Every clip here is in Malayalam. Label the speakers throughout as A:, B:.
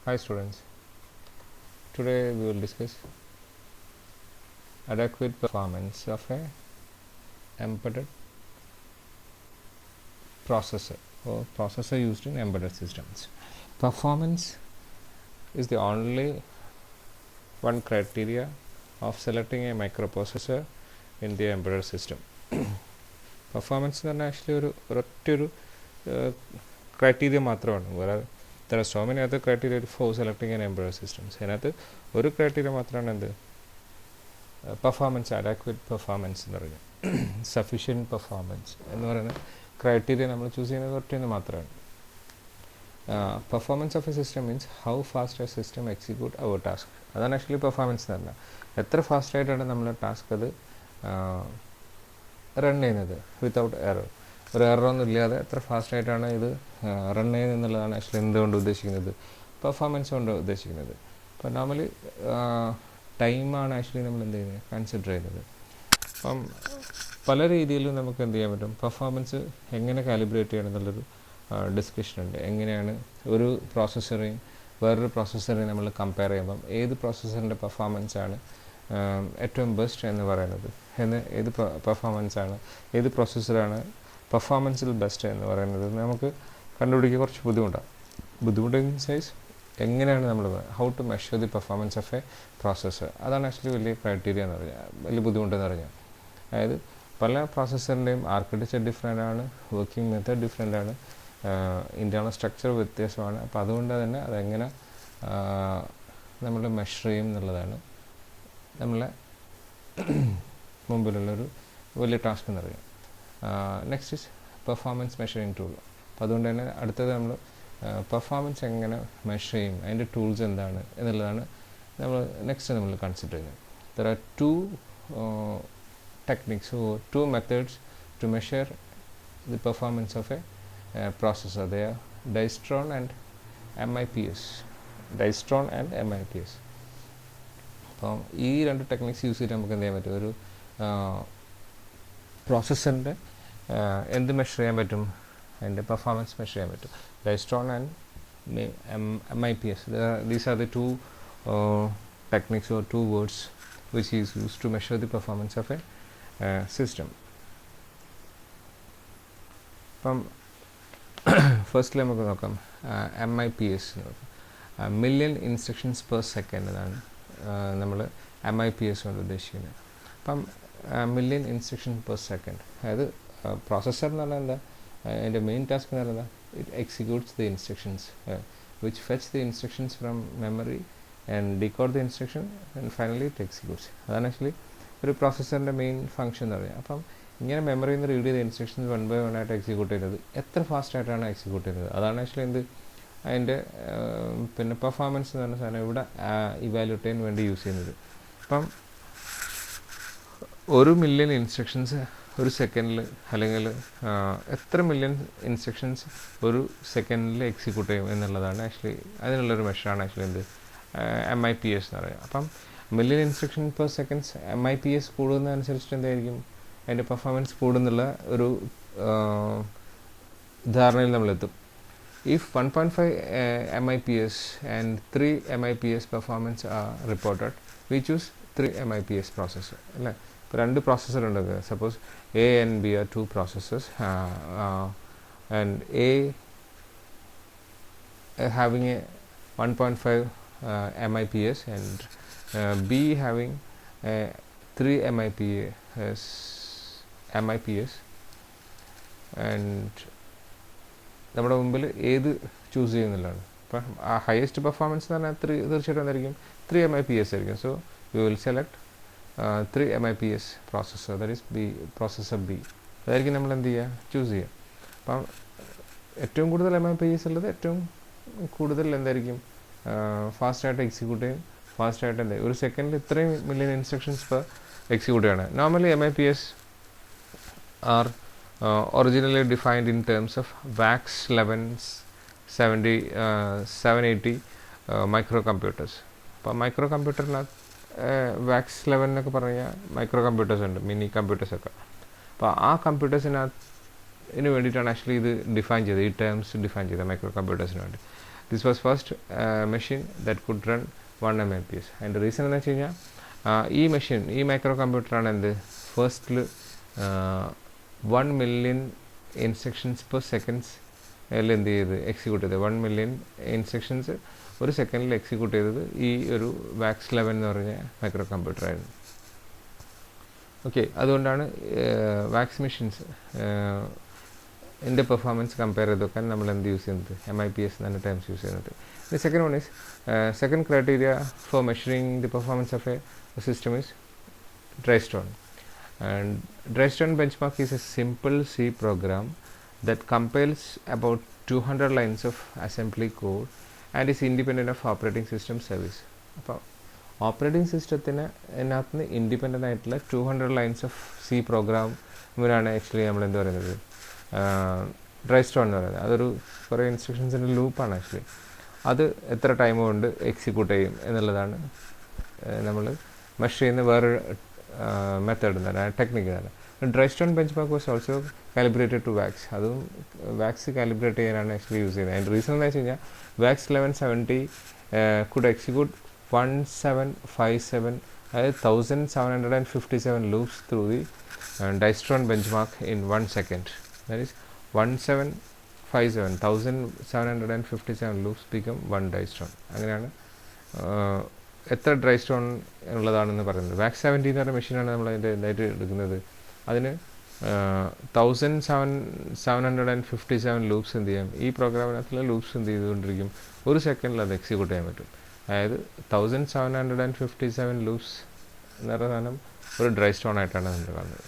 A: Hi students, today we will discuss adequate performance of a embedded processor or processor used in embedded systems. Performance is the only one criteria of selecting a microprocessor in the embedded system. Performance എന്ന് പറഞ്ഞാൽ ആക്ച്വലി ഒരൊറ്റൊരു ക്രൈറ്റീരിയ മാത്രമാണ്. വേറെ there are so many other criteria for selecting an embedded systems. അതിനകത്ത് ഒരു ക്രൈറ്റീരിയ മാത്രമാണ് എന്ത് പെർഫോമൻസ്, അഡാക്വേറ്റ് പെർഫോമൻസ് എന്ന് പറയുന്നത്. സഫിഷ്യൻറ്റ് പെർഫോമൻസ് എന്ന് പറയുന്ന ക്രൈറ്റീരിയ നമ്മൾ ചൂസ് ചെയ്യുന്നത് ഒറ്റയെന്ന് മാത്രമാണ്. Performance of a system means how fast a system execute our task. അതാണ് ആക്ച്വലി പെർഫോമൻസ് എന്ന് പറഞ്ഞാൽ എത്ര ഫാസ്റ്റായിട്ടാണ് നമ്മൾ ടാസ്ക് അത് റൺ ചെയ്യുന്നത് വിത്തൗട്ട് എറർ. ഒരു എററൊന്നും ഇല്ലാതെ എത്ര ഫാസ്റ്റായിട്ടാണ് ഇത് റൺ ചെയ്യുന്നത് എന്നുള്ളതാണ് ആക്ച്വലി എന്തുകൊണ്ട് ഉദ്ദേശിക്കുന്നത്, പെർഫോമൻസ് കൊണ്ട് ഉദ്ദേശിക്കുന്നത്. അപ്പോൾ നോർമലി ടൈമാണ് ആക്ച്വലി നമ്മൾ എന്ത് ചെയ്യുന്നത് കൺസിഡർ ചെയ്യുന്നത്. അപ്പം പല രീതിയിലും നമുക്ക് എന്ത് ചെയ്യാൻ പറ്റും, പെർഫോമൻസ് എങ്ങനെ കാലിബ്രേറ്റ് ചെയ്യണം എന്നുള്ളൊരു ഡിസ്കഷൻ ഉണ്ട്. എങ്ങനെയാണ് ഒരു പ്രോസസ്സറേയും വേറൊരു പ്രോസസ്സറേയും നമ്മൾ കമ്പയർ ചെയ്യുമ്പം ഏത് പ്രോസസ്സറിൻ്റെ പെർഫോമൻസാണ് ഏറ്റവും ബെസ്റ്റ് എന്ന് പറയുന്നത്, ഏത് പെർഫോമൻസാണ്, ഏത് പ്രോസസ്സറാണ് പെർഫോമൻസിൽ ബെസ്റ്റ് എന്ന് പറയുന്നത് നമുക്ക് കണ്ടുപിടിക്കുക കുറച്ച് ബുദ്ധിമുട്ട് സൈസ് എങ്ങനെയാണ് നമ്മൾ how to measure the performance of a processor. അതാണ് ആക്ച്വലി വലിയ ക്രൈറ്റീരിയ എന്ന് പറഞ്ഞാൽ, വലിയ ബുദ്ധിമുട്ടെന്ന് പറഞ്ഞാൽ. അതായത് പല പ്രോസസ്സറിൻ്റെയും ആർക്കിടെക്ചർ ഡിഫറെൻ്റ് ആണ്, വർക്കിംഗ് മെത്തേഡ് ഡിഫറെൻ്റ് ആണ്, ഇൻറ്റേർണൽ സ്ട്രക്ചർ വ്യത്യാസമാണ്. അപ്പോൾ അതുകൊണ്ട് തന്നെ അതെങ്ങനെ നമ്മൾ മെഷർ ചെയ്യും എന്നുള്ളതാണ് നമ്മളെ മുമ്പിലുള്ളൊരു വലിയ ടാസ്ക് എന്ന് പറയുന്നത്. Next is performance measuring tool. അപ്പോൾ അതുകൊണ്ട് തന്നെ അടുത്തത് നമ്മൾ പെർഫോമൻസ് എങ്ങനെ മെഷർ ചെയ്യും, അതിൻ്റെ ടൂൾസ് എന്താണ് എന്നുള്ളതാണ് നമ്മൾ കൺസിഡർ ചെയ്യുന്നത്. There are two techniques or two methods to measure the performance of a processor. They are Dystron and MIPS. അപ്പം ഈ രണ്ട് ടെക്നിക്സ് യൂസ് ചെയ്തിട്ട് നമുക്ക് എന്ത് ചെയ്യാൻ പറ്റും, ഒരു പ്രോസസ്സറിൻ്റെ എന്ത് മെഷർ ചെയ്യാൻ പറ്റും, അതിൻ്റെ പെർഫോമൻസ് മെഷർ ചെയ്യാൻ പറ്റും. Dystron and MIPS. These are the two techniques or two words which is used to measure the performance of a system. അപ്പം ഫസ്റ്റ്ലി നമുക്ക് നോക്കാം MIPS നോക്കാം. മില്യൺ ഇൻസ്ട്രക്ഷൻസ് പെർ സെക്കൻഡ് എന്നാണ് നമ്മൾ MIPS കൊണ്ട് ഉദ്ദേശിക്കുന്നത്. അപ്പം മില്യൺ ഇൻസ്ട്രക്ഷൻ പെർ സെക്കൻഡ്, അതായത് പ്രോസസ്സർ എന്ന് പറഞ്ഞാൽ എന്താ, അതിൻ്റെ മെയിൻ ടാസ്ക് എന്ന് പറയുന്നത് it executes the instructions which fetch the instructions from memory and decode the instruction and finally it executes. അതാണ് ആക്ച്വലി ഒരു പ്രോസസ്സറിൻ്റെ മെയിൻ ഫംഗ്ഷൻ എന്ന് പറയുന്നത്. അപ്പം ഇങ്ങനെ മെമ്മറിയിൽ നിന്ന് റീഡ് ചെയ്ത ഇൻസ്ട്രക്ഷൻസ് 1 by 1 ആയിട്ട് എക്സിക്യൂട്ട് ചെയ്യുന്നത് എത്ര ഫാസ്റ്റായിട്ടാണ് എക്സിക്യൂട്ട് ചെയ്യുന്നത്, അതാണ് ആക്ച്വലി അതിൻ്റെ പിന്നെ പെർഫോമൻസ് എന്ന് പറഞ്ഞ സാധനം ഇവിടെ ഇവാലുവേറ്റ് ചെയ്യാൻ വേണ്ടി യൂസ് ചെയ്യുന്നത്. അപ്പം 1 മില്യൺ ഇൻസ്ട്രക്ഷൻസ് ഒരു സെക്കൻഡിൽ, അല്ലെങ്കിൽ എത്ര മില്യൺ ഇൻസ്ട്രക്ഷൻസ് ഒരു സെക്കൻഡിൽ എക്സിക്യൂട്ട് ചെയ്യും എന്നുള്ളതാണ് ആക്ച്വലി അതിനുള്ളൊരു മെഷറാണ് ആക്ച്വലി MIPS എന്ന് പറയുന്നത്. അപ്പം million instruction per seconds MIPS കൂടുന്നതനുസരിച്ചിട്ട് എന്തായിരിക്കും അതിൻ്റെ പെർഫോമൻസ് കൂടുന്നുള്ള ഒരു ധാരണയിൽ നമ്മളെത്തും. If 1.5 MIPS and 3 MIPS performance are reported, we choose 3 MIPS processor. അല്ലേ, ഇപ്പോൾ 2 പ്രോസസ്സർ ഉണ്ട്. Suppose A and B are 2 processors and A having a 1.5 MIPS and B having 3 MIPS and നമ്മുടെ മുമ്പിൽ ഏത് ചൂസ് ചെയ്യുന്നില്ലാണ്. ഇപ്പം ആ ഹയസ്റ്റ് പെർഫോമൻസ് എന്ന് പറഞ്ഞാൽ തീർച്ചയായിട്ടും എന്തായിരിക്കും 3 MIPS ആയിരിക്കും. So you will select 3 MIPS processor, that is processor B. അതായിരിക്കും നമ്മൾ എന്ത് ചെയ്യുക, ചൂസ് ചെയ്യുക. അപ്പം ഏറ്റവും കൂടുതൽ MIPS ഉള്ളത് ഏറ്റവും കൂടുതൽ എന്തായിരിക്കും ഫാസ്റ്റായിട്ട് എക്സിക്യൂട്ട് ചെയ്യും, ഫാസ്റ്റായിട്ട് എന്താ ഒരു സെക്കൻഡിൽ ഇത്രയും മില്യൺ ഇൻസ്ട്രക്ഷൻസ് പെർ എക്സിക്യൂട്ട് ചെയ്യണം. Normally MIPS are originally defined in terms of VAX 780 microcomputers. അപ്പോൾ മൈക്രോ കമ്പ്യൂട്ടറിനകത്ത് VAX 11 എന്നൊക്കെ പറഞ്ഞാൽ മൈക്രോ കമ്പ്യൂട്ടേഴ്സ് ഉണ്ട്, മിനി കമ്പ്യൂട്ടേഴ്സൊക്കെ. അപ്പോൾ ആ കമ്പ്യൂട്ടേഴ്സിനകത്ത് വേണ്ടിയിട്ടാണ് ആക്ച്വലി ഇത് ഡിഫൈൻ ചെയ്തത്, ഈ ടേംസ് ഡിഫൈൻ ചെയ്തത് മൈക്രോ കമ്പ്യൂട്ടേഴ്സിന് വേണ്ടി. This was first machine that could run 1 MPS. അതിൻ്റെ റീസൺ എന്ന് വെച്ച് കഴിഞ്ഞാൽ ഈ മെഷീൻ, ഈ മൈക്രോ കമ്പ്യൂട്ടറാണ് എന്ത് ഫസ്റ്റിൽ 1 million ഇൻസ്ട്രക്ഷൻസ് പെർ സെക്കൻഡ്സ് എന്ത് ചെയ്ത് എക്സിക്യൂട്ട് ചെയ്തത്. 1 million ഇൻസ്ട്രക്ഷൻസ് ഒരു സെക്കൻഡിൽ എക്സിക്യൂട്ട് ചെയ്തത് ഈ ഒരു വാക്സ് 11 എന്ന് പറഞ്ഞ മൈക്രോ കമ്പ്യൂട്ടറായിരുന്നു. ഓക്കെ, അതുകൊണ്ടാണ് വാക്സ് മെഷീൻസ് എൻ്റെ പെർഫോമൻസ് കമ്പയർ ചെയ്ത് നോക്കാൻ നമ്മൾ എന്ത് യൂസ് ചെയ്യുന്നത്, MIPS എന്ന ടേംസ് യൂസ് ചെയ്യുന്നത്. The second one is second criteria for measuring the performance of a system is Drystone. And Drystone benchmark is a simple C program that compiles about 200 lines of assembly code and is independent of operating system service. അപ്പോൾ ഓപ്പറേറ്റിംഗ് സിസ്റ്റത്തിന് അതിനകത്ത് നിന്ന് ഇൻഡിപെൻഡൻ്റ് ആയിട്ടുള്ള 200 lines ഓഫ് C പ്രോഗ്രാമിനാണ് ആക്ച്വലി നമ്മൾ എന്ത് പറയുന്നത്, Drystone എന്ന് പറയുന്നത്. അതൊരു കുറേ ഇൻസ്ട്രക്ഷൻസിൻ്റെ ലൂപ്പാണ് ആക്ച്വലി. അത് എത്ര ടൈം കൊണ്ട് എക്സിക്യൂട്ട് ചെയ്യും എന്നുള്ളതാണ് നമ്മൾ മെഷർ ചെയ്യുന്ന വേറൊരു മെത്തേഡ് എന്താണ്, ടെക്നിക്ക് എന്താണ്. Drystone benchmark was also calibrated to VAX. അതും വാക്സ് കാലിബ്രേറ്റ് ചെയ്യാനാണ് ആക്ച്വലി യൂസ് ചെയ്യുന്നത്. അതിൻ്റെ റീസൺ എന്ന് വെച്ച് കഴിഞ്ഞാൽ VAX 1170 could execute 1757, അതായത് 1757 loops through the Drystone benchmark in 1 second. That is 1757 loops become 1 Drystone. അങ്ങനെയാണ് എത്ര Drystone ഉള്ളതാണെന്ന് പറയുന്നത്. വാക്സ് 70 എന്ന് പറഞ്ഞ മെഷീനാണ് നമ്മൾ അതിൻ്റെ ഇതായിട്ട് എടുക്കുന്നത്. അതിന് 1757 ലൂപ്സ് എന്ത് ചെയ്യാം, ഈ പ്രോഗ്രാമിനകത്തുള്ള ലൂപ്സ് എന്ത് ചെയ്തുകൊണ്ടിരിക്കും, ഒരു സെക്കൻഡിൽ അത് എക്സിക്യൂട്ട് ചെയ്യാൻ പറ്റും. അതായത് 1757 ലൂപ്സ് എന്ന് പറയുന്ന സാധനം ഒരു Drystone ആയിട്ടാണ് നമ്മൾ കാണുന്നത്.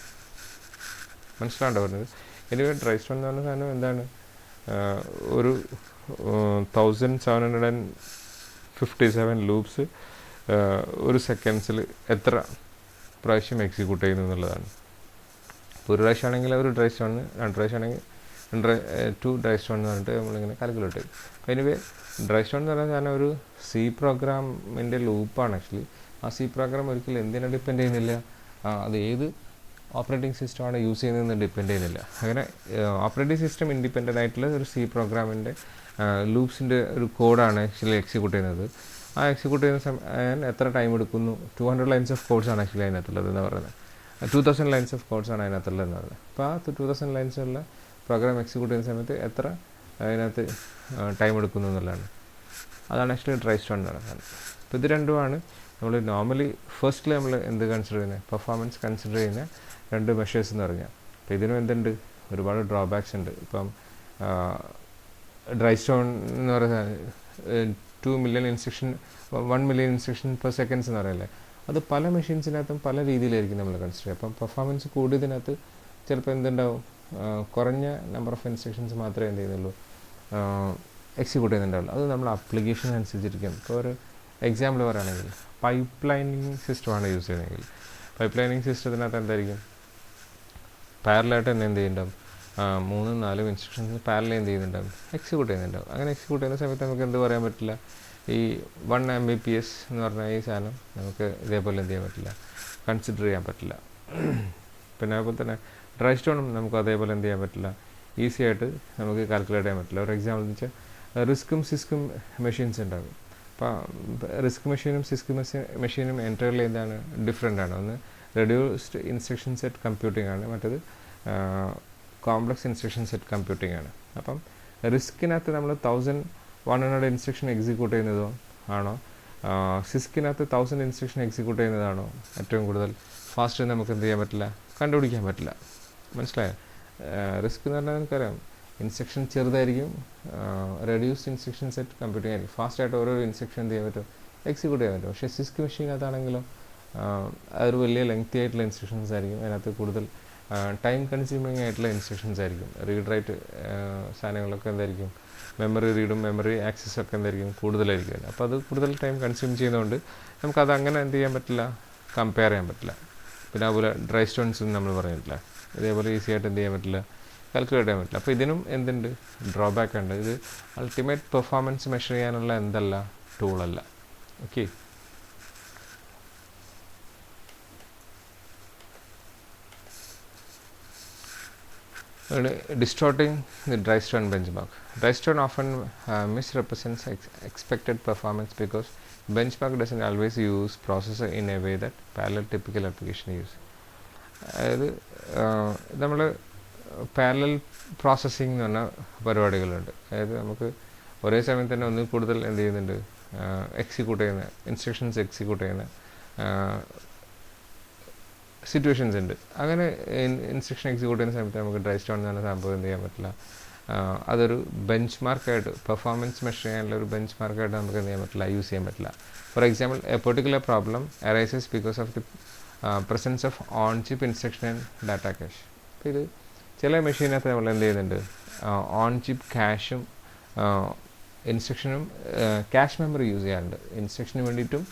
A: മനസ്സിലാണ്ടോ പറഞ്ഞത്? എനിവേ Drystone എന്ന് പറഞ്ഞ സാധനം എന്താണ്, ഒരു 1757 ലൂപ്സ് ഒരു സെക്കൻഡ്സിൽ എത്ര പ്രാവശ്യം എക്സിക്യൂട്ട് ചെയ്യുന്നു എന്നുള്ളതാണ്. ഇപ്പോൾ ഒരു പ്രാവശ്യമാണെങ്കിൽ ഒരു Drystone, 2 പ്രാവശ്യമാണെങ്കിൽ 2 Drystone എന്ന് പറഞ്ഞിട്ട് നമ്മളിങ്ങനെ കാൽക്കുലേറ്റ് ചെയ്യും. എനിവേ Drystone എന്ന് പറയുന്ന സാധനം ഒരു C പ്രോഗ്രാമിൻ്റെ ലൂപ്പാണ് ആക്ച്വലി. ആ C പ്രോഗ്രാം ഒരിക്കലും എന്തിനെ ഡിപ്പെൻഡ് ചെയ്യുന്നില്ല, അത് ഏത് ഓപ്പറേറ്റിംഗ് സിസ്റ്റമാണ് യൂസ് ചെയ്യുന്നതെന്ന് ഡിപ്പെൻഡ് ചെയ്യുന്നില്ല. അങ്ങനെ ഓപ്പറേറ്റിംഗ് സിസ്റ്റം ഇൻഡിപെൻഡൻ്റ് ആയിട്ടുള്ള ഒരു C പ്രോഗ്രാമിൻ്റെ ലൂപ്സിൻ്റെ ഒരു കോഡാണ് ആക്ച്വലി എക്സിക്യൂട്ട് ചെയ്യുന്നത്. ആ എക്സിക്യൂട്ട് ചെയ്യുന്ന സമയം എത്ര ടൈം എടുക്കുന്നു, 200 lines ഓഫ് കോഡ്സാണ് ആക്ച്വലി അതിനകത്തുള്ളത് എന്ന് പറയുന്നത്. 2000 lines ഓഫ് കോഡ്സാണ് അതിനകത്തുള്ളത് എന്ന് പറയുന്നത്. അപ്പോൾ ആ 2000 lines ഉള്ള പ്രോഗ്രാം എക്സിക്യൂട്ട് ചെയ്യുന്ന സമയത്ത് എത്ര അതിനകത്ത് ടൈം എടുക്കുന്നു എന്നുള്ളതാണ്. അതാണ് ആക്ച്വലി Drystone എന്ന് പറയുന്നത്. അപ്പോൾ ഇത് രണ്ടുമാണ് നമ്മൾ നോർമലി ഫസ്റ്റിൽ നമ്മൾ എന്ത് കൺസിഡർ ചെയ്യുന്നത്, പെർഫോമൻസ് കൺസിഡർ ചെയ്യുന്ന 2 മെഷേഴ്സ് എന്ന് പറഞ്ഞാൽ. അപ്പോൾ ഇതിനും എന്തുണ്ട്, ഒരുപാട് ഡ്രോബാക്സ് ഉണ്ട്. ഇപ്പം Drystone എന്ന് പറയുന്നത് 1 million ഇൻസ്ട്രക്ഷൻ പെർ സെക്കൻഡ്സ് എന്ന് പറയല്ലേ, അത് പല മെഷീൻസിനകത്തും പല രീതിയിലായിരിക്കും നമ്മൾ കൺസിഡർ ചെയ്യുക. അപ്പം പെർഫോമൻസ് കൂടിയതിനകത്ത് ചിലപ്പോൾ എന്തുണ്ടാവും, കുറഞ്ഞ നമ്പർ ഓഫ് ഇൻസ്ട്രക്ഷൻസ് മാത്രമേ എന്ത് ചെയ്യുന്നുള്ളൂ, എക്സിക്യൂട്ട് ചെയ്യുന്നുണ്ടാവുള്ളൂ. അത് നമ്മൾ ആപ്ലിക്കേഷൻ അനുസരിച്ചിരിക്കും. ഇപ്പോൾ ഒരു എക്സാമ്പിൾ പറയുകയാണെങ്കിൽ പൈപ്പ് ലൈനിങ് സിസ്റ്റമാണ് യൂസ് ചെയ്യുന്നതെങ്കിൽ, പൈപ്പ് ലൈനിങ് സിസ്റ്റത്തിനകത്ത് എന്തായിരിക്കും, പാരലായിട്ട് തന്നെ എന്ത് ചെയ്യുന്നുണ്ടാവും, 3-4 ഇൻസ്ട്രക്ഷൻസ് പാരലൽ എന്ത് ചെയ്യുന്നുണ്ടാവും, എക്സിക്യൂട്ട് ചെയ്യുന്നുണ്ടാവും. അങ്ങനെ എക്സിക്യൂട്ട് ചെയ്യുന്ന സമയത്ത് നമുക്ക് എന്ത് പറയാൻ പറ്റില്ല, ഈ 1 MBPS എന്ന് പറഞ്ഞാൽ ഈ സാധനം നമുക്ക് ഇതേപോലെ എന്ത് ചെയ്യാൻ പറ്റില്ല, കൺസിഡർ ചെയ്യാൻ പറ്റില്ല. പിന്നെ അതുപോലെ തന്നെ Drystone നമുക്ക് അതേപോലെ എന്ത് ചെയ്യാൻ പറ്റില്ല, ഈസി ആയിട്ട് നമുക്ക് കാൽക്കുലേറ്റ് ചെയ്യാൻ പറ്റില്ല. ഒരു എക്സാമ്പിൾ എന്ന് വെച്ചാൽ റിസ്ക്കും സിസ്ക്കും മെഷീൻസ് ഉണ്ടാകും. അപ്പോൾ റിസ്ക് മെഷീനും സിസ്ക് മെഷീനും എൻറ്റയർലി എന്താണ്, ഡിഫറെൻ്റ് ആണ്. ഒന്ന് റെഡ്യൂസ്ഡ് ഇൻസ്ട്രക്ഷൻ സെറ്റ് കമ്പ്യൂട്ടിംഗ് ആണ്, മറ്റേത് കോംപ്ലക്സ് ഇൻസ്ട്രക്ഷൻ സെറ്റ് കമ്പ്യൂട്ടിംഗ് ആണ്. അപ്പം റിസ്കിനകത്ത് നമ്മൾ 1100 ഇൻസ്ട്രക്ഷൻ എക്സിക്യൂട്ട് ചെയ്യുന്നതോ ആണോ, സിസ്കിനകത്ത് 1000 ഇൻസ്ട്രക്ഷൻ എക്സിക്യൂട്ട് ചെയ്യുന്നതാണോ ഏറ്റവും കൂടുതൽ ഫാസ്റ്റ് നമുക്ക് എന്ത് ചെയ്യാൻ പറ്റില്ല, കണ്ടുപിടിക്കാൻ പറ്റില്ല. മനസ്സിലായോ? റിസ്ക് എന്ന് പറഞ്ഞാൽ നമുക്കറിയാം, ഇൻസ്ട്രക്ഷൻ ചെറുതായിരിക്കും, റെഡ്യൂസ്ഡ് ഇൻസ്ട്രക്ഷൻ സെറ്റ് കമ്പ്യൂട്ടിംഗ് ആയിരിക്കും, ഫാസ്റ്റായിട്ട് ഓരോ ഇൻസ്ട്രക്ഷൻ എന്ത് ചെയ്യാൻ പറ്റും, എക്സിക്യൂട്ട് ചെയ്യാൻ പറ്റും. പക്ഷേ സിസ്ക് മെഷീനകത്താണെങ്കിലും അതൊരു വലിയ ലെങ്തി ആയിട്ടുള്ള ഇൻസ്ട്രക്ഷൻസ് ആയിരിക്കും, അതിനകത്ത് കൂടുതൽ ടൈം കൺസ്യൂമിങ് ആയിട്ടുള്ള ഇൻസ്ട്രക്ഷൻസ് ആയിരിക്കും. റീഡ് റൈറ്റ് സാധനങ്ങളൊക്കെ എന്തായിരിക്കും, മെമ്മറി റീഡും മെമ്മറി ആക്സസും ഒക്കെ എന്തായിരിക്കും, കൂടുതലായിരിക്കും. അപ്പോൾ അത് കൂടുതൽ ടൈം കൺസ്യൂം ചെയ്യുന്നതുകൊണ്ട് നമുക്കത് അങ്ങനെ എന്ത് ചെയ്യാൻ പറ്റില്ല, കമ്പയർ ചെയ്യാൻ പറ്റില്ല. പിന്നെ അതുപോലെ Drystones നമ്മൾ പറഞ്ഞിട്ടില്ല, ഇതേപോലെ ഈസി ആയിട്ട് എന്ത് ചെയ്യാൻ പറ്റില്ല, കാൽക്കുലേറ്റ് ചെയ്യാൻ പറ്റില്ല. അപ്പോൾ ഇതിനും എന്തുണ്ട്, ഡ്രോബാക്ക് ഉണ്ട്. ഇത് അൾട്ടിമേറ്റ് പെർഫോമൻസ് മെഷർ ചെയ്യാനുള്ള എന്തല്ല, ടൂളല്ല. Okay, Distorting the Drystone benchmark. Drystone often misrepresents expected performance because benchmark doesn't always use processor in a way that parallel typical application use. അതായത് നമ്മൾ പാരലൽ പ്രോസസ്സിംഗ് എന്ന് പറഞ്ഞ പരിപാടികളുണ്ട്. അതായത് നമുക്ക് ഒരേ സമയം തന്നെ ഒന്നിൽ കൂടുതൽ എന്ത് ചെയ്യുന്നുണ്ട്, എക്സിക്യൂട്ട് ചെയ്യുന്ന ഇൻസ്ട്രക്ഷൻസ് എക്സിക്യൂട്ട് ചെയ്യുന്ന സിറ്റുവേഷൻസ് ഉണ്ട്. അങ്ങനെ ഇൻസ്ട്രക്ഷൻ എക്സിക്യൂട്ട് ചെയ്യുന്ന സമയത്ത് നമുക്ക് ഡ്രൈസ്റ്റോൺ എന്ന് പറഞ്ഞ സംഭവം എന്ത് ചെയ്യാൻ പറ്റില്ല, അതൊരു ബെഞ്ച് മാർക്കായിട്ട് പെർഫോമൻസ് മെഷർ ചെയ്യാനുള്ള ഒരു ബെഞ്ച് മാർക്കായിട്ട് നമുക്ക് എന്ത് ചെയ്യാൻ പറ്റില്ല, യൂസ് ചെയ്യാൻ പറ്റില്ല. For example, a particular problem arises because of the presence of on chip instruction and data cache. അപ്പോൾ ഇത് ചില മെഷീനകത്ത് നമ്മൾ എന്ത് ചെയ്യുന്നുണ്ട്, ഓൺ ചിപ്പ് ക്യാഷും ഇൻസ്ട്രക്ഷനും ക്യാഷ് മെമ്മറി യൂസ് ചെയ്യാറുണ്ട്, ഇൻസ്ട്രക്ഷന് വേണ്ടിയിട്ടും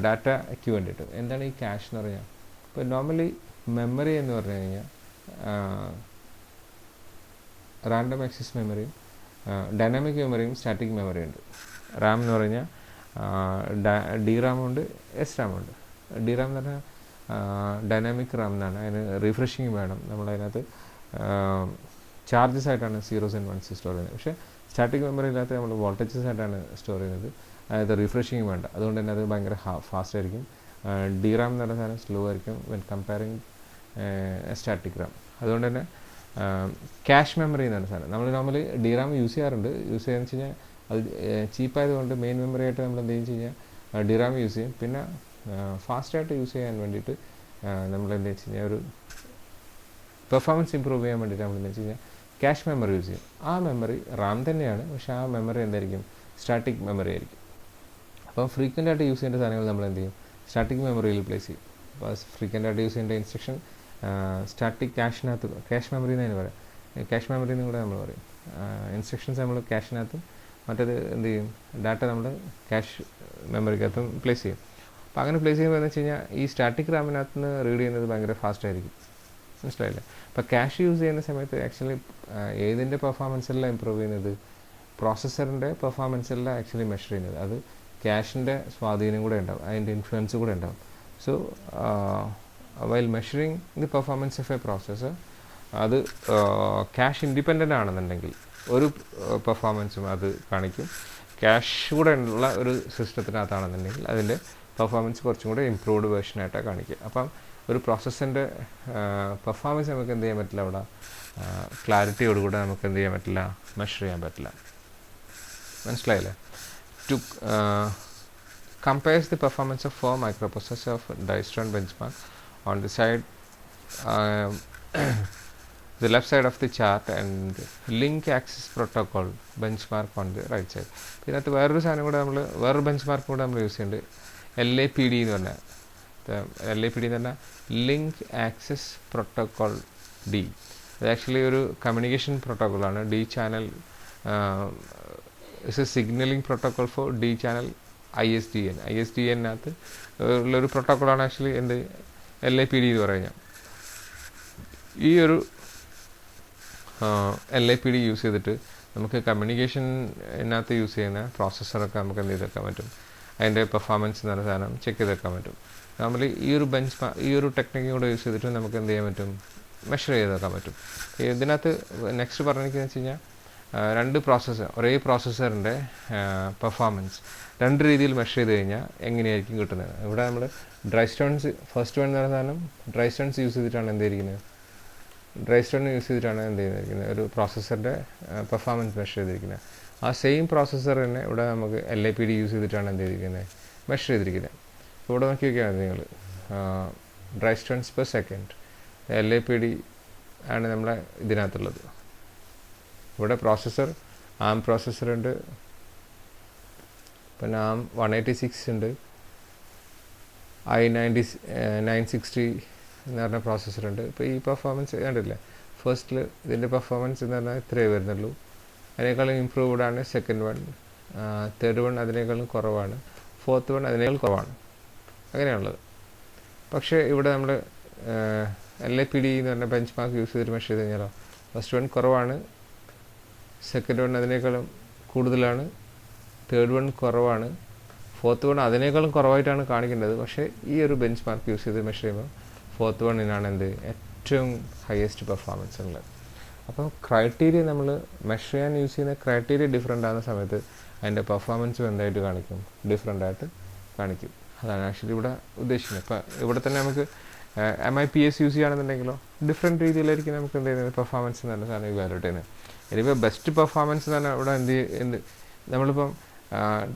A: ഡാറ്റയ്ക്ക് വേണ്ടിയിട്ടും. എന്താണ് ഈ ക്യാഷ് എന്ന് പറഞ്ഞാൽ? ഇപ്പോൾ നോർമലി മെമ്മറി എന്ന് പറഞ്ഞു കഴിഞ്ഞാൽ റാൻഡം ആക്സസ് മെമ്മറിയും ഡൈനാമിക് മെമ്മറിയും സ്റ്റാറ്റിക് മെമ്മറിയും ഉണ്ട്. റാം എന്ന് പറഞ്ഞാൽ ഡി റാമുണ്ട്, എസ് റാമുണ്ട്. ഡി റാം എന്ന് പറഞ്ഞാൽ ഡൈനാമിക് റാം എന്നാണ്, അതിന് റിഫ്രഷിങ് വേണം, നമ്മളതിനകത്ത് ചാർജസ് ആയിട്ടാണ് സീറോസ് ആൻഡ് വൺസ് സ്റ്റോർ ചെയ്യുന്നത്. പക്ഷേ സ്റ്റാറ്റിക് മെമ്മറി ഇല്ലാത്ത നമ്മൾ വോൾട്ടേജസ് ആയിട്ടാണ് സ്റ്റോർ ചെയ്യുന്നത്, അതായത് റിഫ്രഷിങ് വേണ്ട. അതുകൊണ്ട് തന്നെ അത് ഭയങ്കര ഫാസ്റ്റ് ആയിരിക്കും. ഡി റാം എന്ന് പറഞ്ഞ സാധനം സ്ലോ ആയിരിക്കും വെൻ കമ്പയറിങ് സ്റ്റാറ്റിക് റാം. അതുകൊണ്ട് തന്നെ ക്യാഷ് മെമ്മറി എന്ന് പറഞ്ഞ സാധനം നമ്മൾ നോർമലി ഡി റാം യൂസ് ചെയ്യാറുണ്ട്. യൂസ് ചെയ്യാന്ന് വെച്ച് കഴിഞ്ഞാൽ അത് ചീപ്പായതുകൊണ്ട് മെയിൻ മെമ്മറി ആയിട്ട് നമ്മൾ എന്ത് വെച്ച് കഴിഞ്ഞാൽ ഡി റാം യൂസ് ചെയ്യും. പിന്നെ ഫാസ്റ്റായിട്ട് യൂസ് ചെയ്യാൻ വേണ്ടിയിട്ട് നമ്മൾ എന്താ വെച്ച് കഴിഞ്ഞാൽ ഒരു പെർഫോമൻസ് ഇമ്പ്രൂവ് ചെയ്യാൻ വേണ്ടിയിട്ട് നമ്മൾ എന്താ വെച്ച് കഴിഞ്ഞാൽ ക്യാഷ് മെമ്മറി യൂസ് ചെയ്യും. ആ മെമ്മറി റാം തന്നെയാണ്, പക്ഷേ ആ മെമ്മറി എന്തായിരിക്കും, സ്റ്റാറ്റിക് മെമ്മറി ആയിരിക്കും. അപ്പം ഫ്രീക്വൻ്റ് ആയിട്ട് യൂസ് ചെയ്യേണ്ട സാധനങ്ങൾ നമ്മൾ എന്ത് ചെയ്യും, സ്റ്റാറ്റിക് മെമ്മറിയിൽ പ്ലേസ് ചെയ്യും. അപ്പോൾ ഫ്രീക്വൻ്റ് ആയിട്ട് യൂസ് ചെയ്യേണ്ട ഇൻസ്ട്രക്ഷൻ സ്റ്റാറ്റിക് ക്യാഷിനകത്ത്, ക്യാഷ് മെമ്മറി എന്ന് തന്നെ പറയാം, ക്യാഷ് മെമ്മറി എന്ന് കൂടെ നമ്മൾ പറയും. ഇൻസ്ട്രക്ഷൻസ് നമ്മൾ ക്യാഷിനകത്തും മറ്റേത് എന്ത് ചെയ്യും, ഡാറ്റ നമ്മൾ ക്യാഷ് മെമ്മറിക്കകത്തും പ്ലേസ് ചെയ്യും. അപ്പോൾ അങ്ങനെ പ്ലേസ് ചെയ്യുമ്പോൾ എന്ന് വെച്ച് കഴിഞ്ഞാൽ ഈ സ്റ്റാറ്റിക് റാമിനകത്ത് നിന്ന് റീഡ് ചെയ്യുന്നത് ഭയങ്കര ഫാസ്റ്റ് ആയിരിക്കും. മനസ്സിലായില്ലേ? അപ്പോൾ ക്യാഷ് യൂസ് ചെയ്യുന്ന സമയത്ത് ആക്ച്വലി ഏതിൻ്റെ പെർഫോമൻസ് എല്ലാം ഇമ്പ്രൂവ് ചെയ്യുന്നത്, പ്രോസസ്സറിൻ്റെ പെർഫോമൻസ് എല്ലാം ആക്ച്വലി മെഷർ ചെയ്യുന്നത്. അത് ക്യാഷിൻ്റെ സ്വാധീനം കൂടെ ഉണ്ടാവും, അതിൻ്റെ ഇൻഫ്ലുവൻസ് കൂടെ ഉണ്ടാവും. So while measuring the performance of a processor, അത് ക്യാഷ് ഇൻഡിപെൻഡൻ്റ് ആണെന്നുണ്ടെങ്കിൽ ഒരു പെർഫോമൻസും അത് കാണിക്കും. ക്യാഷ് കൂടെ ഉള്ള ഒരു സിസ്റ്റത്തിനകത്താണെന്നുണ്ടെങ്കിൽ അതിൻ്റെ പെർഫോമൻസ് കുറച്ചും കൂടെ ഇംപ്രൂവ്ഡ് വേർഷനായിട്ടാണ് കാണിക്കുക. അപ്പം ഒരു പ്രോസസ്സിൻ്റെ പെർഫോമൻസ് നമുക്ക് എന്ത് ചെയ്യാൻ പറ്റില്ല, അവിടെ ക്ലാരിറ്റിയോടുകൂടെ നമുക്ക് എന്ത് ചെയ്യാൻ പറ്റില്ല, മെഷർ ചെയ്യാൻ പറ്റില്ല. മനസ്സിലായില്ലേ? To compares the performance of 4 microprocessors of Drystone benchmark on the side the left side of the chart and link access protocol benchmark on the right side. ഇതിനകത്ത് വേറൊരു സാധനം കൂടെ നമ്മൾ വേറൊരു ബെഞ്ച് മാർക്ക് കൂടെ നമ്മൾ യൂസ് ചെയ്യുന്നുണ്ട്, LAPD എന്ന് പറഞ്ഞാൽ. LAPD എന്ന് പറഞ്ഞാൽ ലിങ്ക് ആക്സസ് പ്രോട്ടോക്കോൾ ഡി. അത് ആക്ച്വലി ഒരു കമ്മ്യൂണിക്കേഷൻ പ്രോട്ടോക്കോളാണ്. D channel is a signalling protocol for D channel ISDN. ISDN-നകത്ത് ഉള്ളൊരു പ്രോട്ടോക്കോളാണ് ആക്ച്വലി എന്ത് LAPD എന്ന് പറയുന്നത്. ഈ ഒരു LAPD യൂസ് ചെയ്തിട്ട് നമുക്ക് കമ്മ്യൂണിക്കേഷനകത്ത് യൂസ് ചെയ്യുന്ന പ്രോസസ്സറൊക്കെ നമുക്ക് എന്ത് ചെയ്തെടുക്കാൻ പറ്റും, അതിൻ്റെ പെർഫോമൻസ് എന്ന് പറഞ്ഞ സാധനം ചെക്ക് ചെയ്തെടുക്കാൻ പറ്റും. നോർമലി ഈ ഒരു ടെക്നിക്കും കൂടെ യൂസ് ചെയ്തിട്ട് നമുക്ക് എന്ത് ചെയ്യാൻ പറ്റും, മെഷർ ചെയ്തെടുക്കാൻ പറ്റും. ഇതിനകത്ത് നെക്സ്റ്റ് പറഞ്ഞിരിക്കുന്നത് വെച്ച് കഴിഞ്ഞാൽ ഒരേ പ്രോസസ്സറിൻ്റെ പെർഫോമൻസ് രണ്ട് രീതിയിൽ മെഷർ ചെയ്ത് കഴിഞ്ഞാൽ എങ്ങനെയായിരിക്കും കിട്ടുന്നത്. ഇവിടെ നമ്മൾ ഡ്രൈസ്റ്റോൺസ് ഫസ്റ്റ് വൺ എന്ന് പറയുന്ന സാധനം ഡ്രൈസ്റ്റോൺസ് യൂസ് ചെയ്തിട്ടാണ് എന്ത് ചെയ്തിരിക്കുന്നത്, ഡ്രൈസ്റ്റോൺ യൂസ് ചെയ്തിട്ടാണ് എന്ത് ചെയ്തിരിക്കുന്നത്, ഒരു പ്രോസസ്സറിൻ്റെ പെർഫോമൻസ് മെഷർ ചെയ്തിരിക്കുന്നത്. ആ സെയിം പ്രോസസ്സർ തന്നെ ഇവിടെ നമുക്ക് LAPD യൂസ് ചെയ്തിട്ടാണ് എന്ത് ചെയ്തിരിക്കുന്നത്, മെഷർ ചെയ്തിരിക്കുന്നത്. അപ്പോൾ ഇവിടെ നോക്കി വയ്ക്കാൻ മതി നിങ്ങൾ, ഡ്രൈസ്റ്റോൺസ് പെർ സെക്കൻഡ് LAPD ആണ് നമ്മളെ ഇതിനകത്തുള്ളത്. ഇവിടെ പ്രോസസ്സർ ARM പ്രോസസ്സറുണ്ട്, പിന്നെ ARM 186 ഉണ്ട്, i960 എന്ന് പറഞ്ഞ പ്രോസസ്സറുണ്ട്. ഇപ്പോൾ ഈ പെർഫോമൻസ് കണ്ടില്ലേ, ഫസ്റ്റിൽ ഇതിൻ്റെ പെർഫോമൻസ് എന്ന് പറഞ്ഞാൽ ഇത്രയേ വരുന്നുള്ളൂ. അതിനേക്കാളും ഇമ്പ്രൂവ്ഡ് ആണ് സെക്കൻഡ് വൺ, തേർഡ് വൺ അതിനേക്കാളും കുറവാണ്, ഫോർത്ത് വൺ അതിനേക്കാളും കുറവാണ്, അങ്ങനെയാണുള്ളത്. പക്ഷേ ഇവിടെ നമ്മൾ LAPD എന്ന് പറഞ്ഞ ബെഞ്ച് മാർക്ക് യൂസ് ചെയ്തിട്ട് മെഷർ ചെയ്ത് കഴിഞ്ഞാലോ, ഫസ്റ്റ് വൺ കുറവാണ്, സെക്കൻഡ് വൺ അതിനേക്കാളും കൂടുതലാണ്, തേർഡ് വൺ കുറവാണ്, ഫോർത്ത് വൺ അതിനേക്കാളും കുറവായിട്ടാണ് കാണിക്കേണ്ടത്. പക്ഷേ ഈ ഒരു ബെഞ്ച് മാർക്ക് യൂസ് ചെയ്ത് മെഷർ ചെയ്യുമ്പോൾ ഫോർത്ത് വണ്ണിനാണ് എന്ത് ഏറ്റവും ഹയസ്റ്റ് പെർഫോമൻസ് ഉള്ളത്. അപ്പോൾ ക്രൈറ്റീരിയ നമ്മൾ മെഷർ ചെയ്യാൻ യൂസ് ചെയ്യുന്ന ക്രൈറ്റീരിയ ഡിഫറെൻ്റ് ആകുന്ന സമയത്ത് അതിൻ്റെ പെർഫോമൻസും എന്തായിട്ട് കാണിക്കും, ഡിഫറെൻ്റ് ആയിട്ട് കാണിക്കും. അതാണ് ആക്ച്വലി ഇവിടെ ഉദ്ദേശിക്കുന്നത്. ഇപ്പോൾ ഇവിടെ തന്നെ നമുക്ക് MIPS യൂസ് ചെയ്യുകയാണെന്നുണ്ടെങ്കിലോ ഡിഫറെൻറ്റ് രീതിയിലായിരിക്കും നമുക്ക് എന്ത് ചെയ്യുന്നത്, പെർഫോമൻസ് എന്ന് പറഞ്ഞ സാധനം ഇവാലുവേറ്റ് ചെയ്യുന്നത്. ഇനിയിപ്പോൾ ബെസ്റ്റ് പെർഫോമൻസ് എന്ന് പറഞ്ഞാൽ ഇവിടെ എന്ത് നമ്മളിപ്പം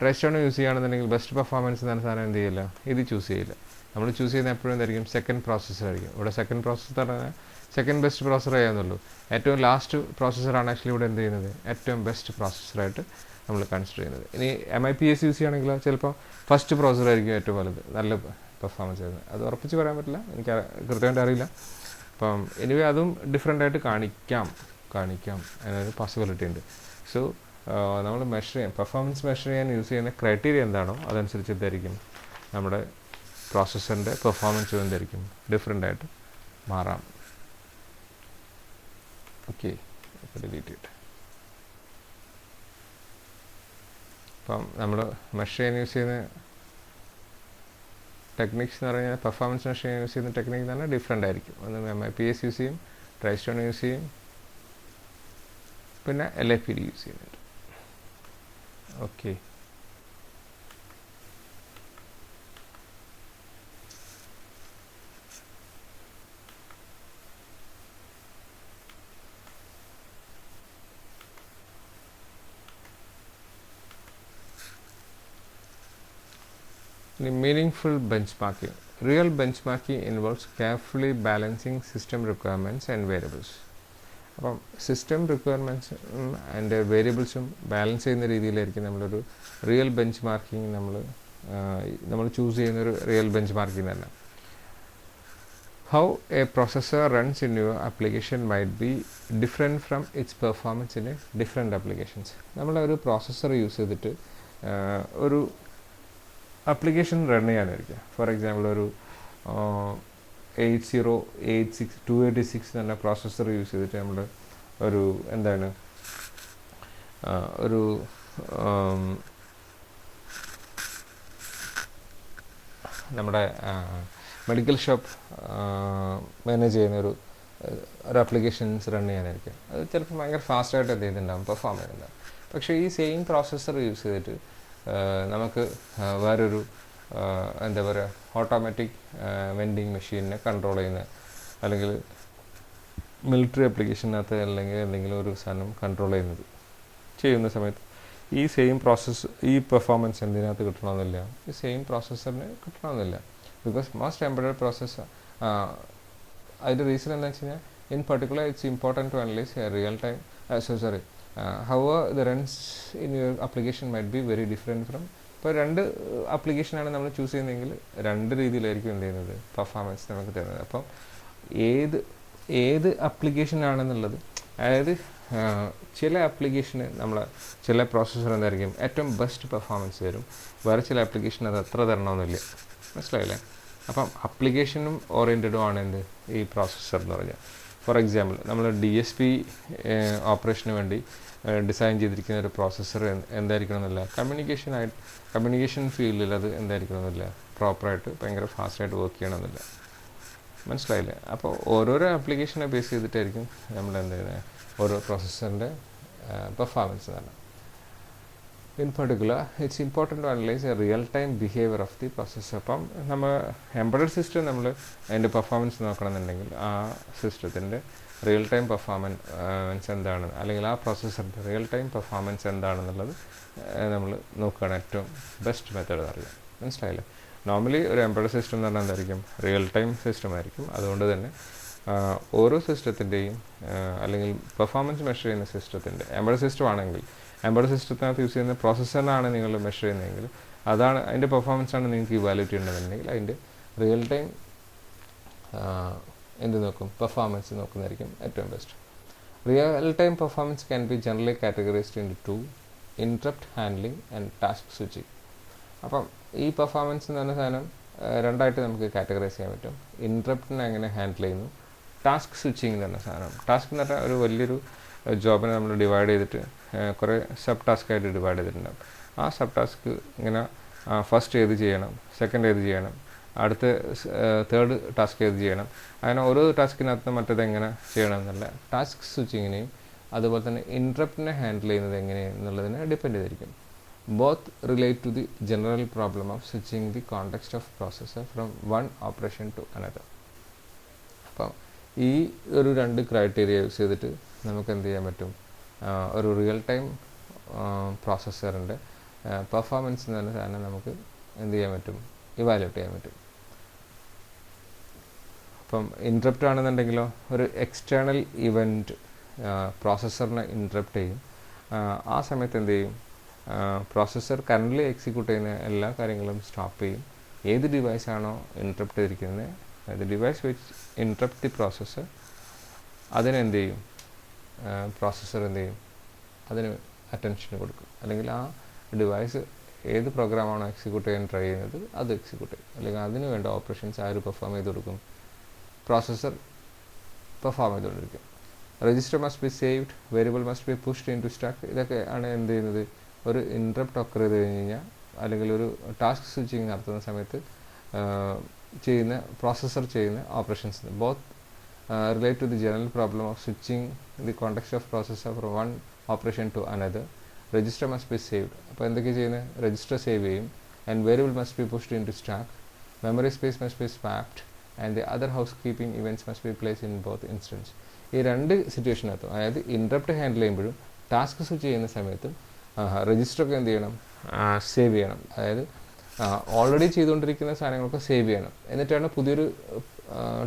A: ഡ്രൈ സ്റ്റോൺ യൂസ് ചെയ്യുകയാണെന്നുണ്ടെങ്കിൽ ബെസ്റ്റ് പെർഫോമൻസ് എന്ന് പറഞ്ഞ സാധനം എന്ത് ചെയ്യില്ല, ഇത് ചൂസ് ചെയ്യില്ല. നമ്മൾ ചൂസ് ചെയ്യുന്ന എപ്പോഴും എന്തായിരിക്കും, സെക്കൻഡ് പ്രോസസ്സർ ആയിരിക്കും. ഇവിടെ സെക്കൻഡ് പ്രോസസ്സർ പറഞ്ഞാൽ സെക്കൻഡ് ബെസ്റ്റ് പ്രോസസ്സർ ചെയ്യാന്നുള്ളൂ. ഏറ്റവും ലാസ്റ്റ് പ്രോസസ്സറാണ് ആക്ച്വലി ഇവിടെ എന്ത് ചെയ്യുന്നത്, ഏറ്റവും ബെസ്റ്റ് പ്രോസസ്സറായിട്ട് നമ്മൾ കൺസിഡർ ചെയ്യുന്നത്. ഇനി MIPS യൂസ് ചെയ്യുകയാണെങ്കിൽ ചിലപ്പോൾ ഫസ്റ്റ് പ്രോസസ്സർ ആയിരിക്കും ഏറ്റവും വലുത്, നല്ല പെർഫോമൻസ് ചെയ്യുന്നത്. അത് ഉറപ്പിച്ച് പറയാൻ പറ്റില്ല, എനിക്ക് കൃത്യമായിട്ട് അറിയില്ല. അപ്പം എനിവേ അതും ഡിഫറെൻ്റ് ആയിട്ട് കാണിക്കാം എന്നൊരു പോസിബിലിറ്റി ഉണ്ട്. സോ നമ്മൾ മെഷർ ചെയ്യാൻ, പെർഫോമൻസ് മെഷർ ചെയ്യാൻ യൂസ് ചെയ്യുന്ന ക്രൈറ്റീരിയ എന്താണോ അതനുസരിച്ച് എന്തായിരിക്കും നമ്മുടെ പ്രോസസ്സറിൻ്റെ പെർഫോമൻസും എന്തായിരിക്കും ഡിഫറെൻ്റ് ആയിട്ട് മാറാം. ഓക്കെ, ഡിലീറ്റ് ചെയ്തിട്ട് അപ്പം നമ്മൾ മെഷർ ചെയ്യാൻ യൂസ് ചെയ്യുന്ന ടെക്നിക്സ് എന്ന് പറഞ്ഞാൽ പെർഫോമൻസ് മെഷർ ചെയ്യാൻ യൂസ് ചെയ്യുന്ന ടെക്നിക്ക് എന്ന് പറഞ്ഞാൽ ഡിഫറെൻ്റ് ആയിരിക്കും. ഒന്ന് MIPS യൂസ് ചെയ്യും, ഡ്രൈ സ്റ്റോൺ യൂസ് ചെയ്യും, പിന്നെ LAPD യൂസ് ചെയ്യുന്നുണ്ട്. Okay, meaningful benchmarking. Real benchmarking involves carefully balancing system requirements and variables. അപ്പം സിസ്റ്റം റിക്വയർമെൻറ്റ്സും അതിൻ്റെ വേരിയബിൾസും ബാലൻസ് ചെയ്യുന്ന രീതിയിലായിരിക്കും നമ്മളൊരു റിയൽ ബെഞ്ച് മാർക്കിംഗ് നമ്മൾ ചൂസ് ചെയ്യുന്നൊരു റിയൽ ബെഞ്ച് മാർക്കിംഗ് തന്നെ. How A processor runs in your application might be different from it's performance in different applications. നമ്മളൊരു പ്രോസസ്സർ യൂസ് ചെയ്തിട്ട് ഒരു ആപ്ലിക്കേഷൻ റൺ ചെയ്യാനായിരിക്കും. ഫോർ എക്സാമ്പിൾ ഒരു 286 എന്ന പ്രോസസ്സർ യൂസ് ചെയ്തിട്ട് നമ്മൾ ഒരു എന്താണ് ഒരു നമ്മുടെ മെഡിക്കൽ ഷോപ്പ് മാനേജ് ചെയ്യുന്ന ഒരു ആപ്ലിക്കേഷൻസ് റൺ ചെയ്യാനായിരിക്കും. അത് ചിലപ്പോൾ ഭയങ്കര ഫാസ്റ്റായിട്ട് എന്ത് ചെയ്യുന്നുണ്ടാകും, പെർഫോം ചെയ്യുന്നുണ്ടാകും. പക്ഷേ ഈ സെയിം പ്രോസസ്സർ യൂസ് ചെയ്തിട്ട് നമുക്ക് വേറൊരു എന്താ പറയുക ഓട്ടോമാറ്റിക് വെൻഡിങ് മെഷീനിനെ കൺട്രോൾ ചെയ്യുന്ന, അല്ലെങ്കിൽ മിലിറ്ററി ആപ്ലിക്കേഷനകത്ത് അല്ലെങ്കിൽ എന്തെങ്കിലും ഒരു സാധനം കൺട്രോൾ ചെയ്യുന്ന സമയത്ത് ഈ സെയിം ഈ പെർഫോമൻസ് എന്തിനകത്ത് കിട്ടണമെന്നില്ല, ഈ സെയിം പ്രോസസ്സറിന് കിട്ടണമെന്നില്ല. ബിക്കോസ് മോസ്റ്റ് എംബഡഡ് പ്രോസസ്സർ അതിൻ്റെ റീസൺ എന്താ വെച്ച് കഴിഞ്ഞാൽ in particular it's important to analyse real time however the runs in your application might be very different from. ഇപ്പോൾ രണ്ട് ആപ്ലിക്കേഷനാണ് നമ്മൾ ചൂസ് ചെയ്യുന്നതെങ്കിൽ രണ്ട് രീതിയിലായിരിക്കും എന്ത് ചെയ്യുന്നത്, പെർഫോമൻസ് നമുക്ക് തരുന്നത്. അപ്പം ഏത് ആപ്ലിക്കേഷനാണെന്നുള്ളത്, അതായത് ചില ആപ്ലിക്കേഷന് ചില പ്രോസസ്സർ എന്തായിരിക്കും ഏറ്റവും ബെസ്റ്റ് പെർഫോമൻസ് തരും, വേറെ ചില ആപ്ലിക്കേഷൻ അത് അത്ര തരണമെന്നില്ല. മനസ്സിലായില്ലേ? അപ്പം ആപ്ലിക്കേഷനും ഓറിയൻറ്റഡും ആണ് ഈ പ്രോസസ്സർ എന്ന് പറഞ്ഞാൽ. ഫോർ എക്സാമ്പിൾ നമ്മൾ DSP ഓപ്പറേഷന് വേണ്ടി ഡിസൈൻ ചെയ്തിരിക്കുന്ന ഒരു പ്രോസസ്സർ എന്തായിരിക്കണമെന്നില്ല, കമ്മ്യൂണിക്കേഷൻ ഫീൽഡിൽ അത് എന്തായിരിക്കണമെന്നില്ല, പ്രോപ്പറായിട്ട് ഭയങ്കര ഫാസ്റ്റായിട്ട് വർക്ക് ചെയ്യണമെന്നില്ല. മനസ്സിലായില്ലേ? അപ്പോൾ ഓരോരോ ആപ്ലിക്കേഷനെ ബേസ് ചെയ്തിട്ടായിരിക്കും നമ്മൾ എന്ത് ചെയ്യുന്നത്, ഓരോ പ്രോസസ്സറിൻ്റെ പെർഫോമൻസ് തന്നെ. In particular it's important to analyse a real time behaviour of the processor. അപ്പം നമ്മൾ എംബഡഡ് സിസ്റ്റം നമ്മൾ അതിൻ്റെ പെർഫോമൻസ് നോക്കണമെന്നുണ്ടെങ്കിൽ ആ സിസ്റ്റത്തിൻ്റെ റിയൽ ടൈം പെർഫോമൻസ് എന്താണ്, അല്ലെങ്കിൽ ആ പ്രോസസ്സറിൻ്റെ റിയൽ ടൈം പെർഫോമൻസ് എന്താണെന്നുള്ളത് നമ്മൾ നോക്കുകയാണ് ഏറ്റവും ബെസ്റ്റ് മെത്തേഡ് അറിയാം. മനസ്സിലായില്ലേ? നോർമലി ഒരു എംബഡഡ് സിസ്റ്റം എന്ന് പറഞ്ഞാൽ എന്തായിരിക്കും, റിയൽ ടൈം സിസ്റ്റം ആയിരിക്കും. അതുകൊണ്ട് തന്നെ ഓരോ സിസ്റ്റത്തിൻ്റെയും അല്ലെങ്കിൽ പെർഫോമൻസ് മെഷർ ചെയ്യുന്ന സിസ്റ്റത്തിൻ്റെ എംബഡഡ് സിസ്റ്റം ആണെങ്കിൽ എംബഡഡ് സിസ്റ്റത്തിനകത്ത് യൂസ് ചെയ്യുന്ന പ്രോസസ്സറിനാണ് നിങ്ങൾ മെഷർ ചെയ്യുന്നതെങ്കിൽ അതാണ് അതിൻ്റെ പെർഫോമൻസാണ് നിങ്ങൾക്ക് ഇവാലുവേറ്റ് ചെയ്യേണ്ടതെന്നുണ്ടെങ്കിൽ അതിൻ്റെ റിയൽ ടൈം പെർഫോമൻസ് നോക്കുന്നതായിരിക്കും ഏറ്റവും best. Real time performance can be generally categorised into interrupt handling and task switching. അപ്പം ഈ പെർഫോമൻസ് എന്ന് പറഞ്ഞ സാധനം രണ്ടായിട്ട് നമുക്ക് കാറ്റഗറൈസ് ചെയ്യാൻ പറ്റും. ഇൻട്രപ്റ്റിനെ എങ്ങനെ ഹാൻഡിൽ ചെയ്യുന്നു, ടാസ്ക് സ്വിച്ചിങ് എന്ന് പറഞ്ഞ സാധനം. ടാസ്ക് എന്ന് പറഞ്ഞാൽ ഒരു വലിയൊരു ജോബിനെ നമ്മൾ ഡിവൈഡ് ചെയ്തിട്ട് കുറേ സബ് ടാസ്ക്കായിട്ട് ഡിവൈഡ് ചെയ്തിട്ടുണ്ടാകും. ആ സബ് ടാസ്ക് ഇങ്ങനെ ഫസ്റ്റ് ഏത് ചെയ്യണം, സെക്കൻഡ് ഏത് ചെയ്യണം, അടുത്ത തേർഡ് ടാസ്ക് ഏത് ചെയ്യണം, അങ്ങനെ ഓരോ ടാസ്കിനകത്ത് മറ്റേത് എങ്ങനെ ചെയ്യണം എന്നുള്ള ടാസ്ക് സ്വിച്ചിങ്ങിനെയും അതുപോലെ തന്നെ ഇൻട്രപ്റ്റിനെ ഹാൻഡിൽ ചെയ്യുന്നത് എങ്ങനെയെന്നുള്ളതിനെ ഡിപ്പെൻഡ് ചെയ്തിരിക്കും. Both relate to the general problem of switching the context of processor from one operation to another. അപ്പം ഈ ഒരു 2 ക്രൈറ്റീരിയ യൂസ് ചെയ്തിട്ട് നമുക്ക് എന്ത് ചെയ്യാൻ പറ്റും, ഒരു റിയൽ ടൈം പ്രോസസ്സറിൻ്റെ പെർഫോമൻസ് എന്ന് പറഞ്ഞ സാധനം നമുക്ക് എന്ത് ചെയ്യാൻ പറ്റും, ഇവാലുവേറ്റ് ചെയ്യാൻ പറ്റും. അപ്പം ഇൻട്രപ്റ്റ് ആണെന്നുണ്ടെങ്കിലോ ഒരു എക്സ്റ്റേണൽ ഇവൻറ്റ് പ്രോസസ്സറിനെ ഇൻട്രപ്റ്റ് ചെയ്യും. ആ സമയത്ത് എന്ത് ചെയ്യും, പ്രോസസ്സർ കറൻ്റ്ലി എക്സിക്യൂട്ട് ചെയ്യുന്ന എല്ലാ കാര്യങ്ങളും സ്റ്റോപ്പ് ചെയ്യും. ഏത് ഡിവൈസാണോ ഇൻട്രപ്റ്റ് ചെയ്തിരിക്കുന്നത്, അതായത് device which interrupt the processor, അതിനെന്ത് ചെയ്യും, പ്രോസസ്സർ എന്ത് ചെയ്യും, അതിന് അറ്റൻഷൻ കൊടുക്കും. അല്ലെങ്കിൽ ആ ഡിവൈസ് ഏത് പ്രോഗ്രാമാണോ എക്സിക്യൂട്ട് ചെയ്യാൻ ട്രൈ ചെയ്യുന്നത് അത് എക്സിക്യൂട്ട് ചെയ്യും. അല്ലെങ്കിൽ അതിന് വേണ്ട ഓപ്പറേഷൻസ് ആര് പെർഫോം ചെയ്ത് കൊടുക്കും, പ്രോസസ്സർ പെർഫോം ചെയ്തുകൊണ്ടിരിക്കും. Register must be saved, variable must be pushed into stack. ഇതൊക്കെ ആണ് എന്ത് ചെയ്യുന്നത്, ഒരു ഇൻട്രപ്റ്റ് ഒക്കർ ചെയ്ത് കഴിഞ്ഞ് കഴിഞ്ഞാൽ അല്ലെങ്കിൽ ഒരു ടാസ്ക് സ്വിച്ചിങ് നടത്തുന്ന സമയത്ത് ചെയ്യുന്ന പ്രോസസ്സർ ചെയ്യുന്ന operations. Both relate to the general problem of switching the context of processor from one operation to another. Register must be saved, അപ്പോൾ എന്തൊക്കെ ചെയ്യുന്നത്, രജിസ്റ്റർ സേവ് ചെയ്യും. And variable must be pushed into stack. Memory space must be swapped and the other housekeeping events must be place in both instance. ഈ 2 സിറ്റുവേഷനകത്തും, അതായത് ഇൻട്രപ്റ്റ് ഹാൻഡിൽ ചെയ്യുമ്പോഴും ടാസ്ക് സ്വിച്ച് ചെയ്യുന്ന സമയത്തും രജിസ്റ്ററൊക്കെ എന്ത് ചെയ്യണം, സേവ് ചെയ്യണം. അതായത് ഓൾറെഡി ചെയ്തുകൊണ്ടിരിക്കുന്ന സാധനങ്ങളൊക്കെ സേവ് ചെയ്യണം. എന്നിട്ടാണ് പുതിയൊരു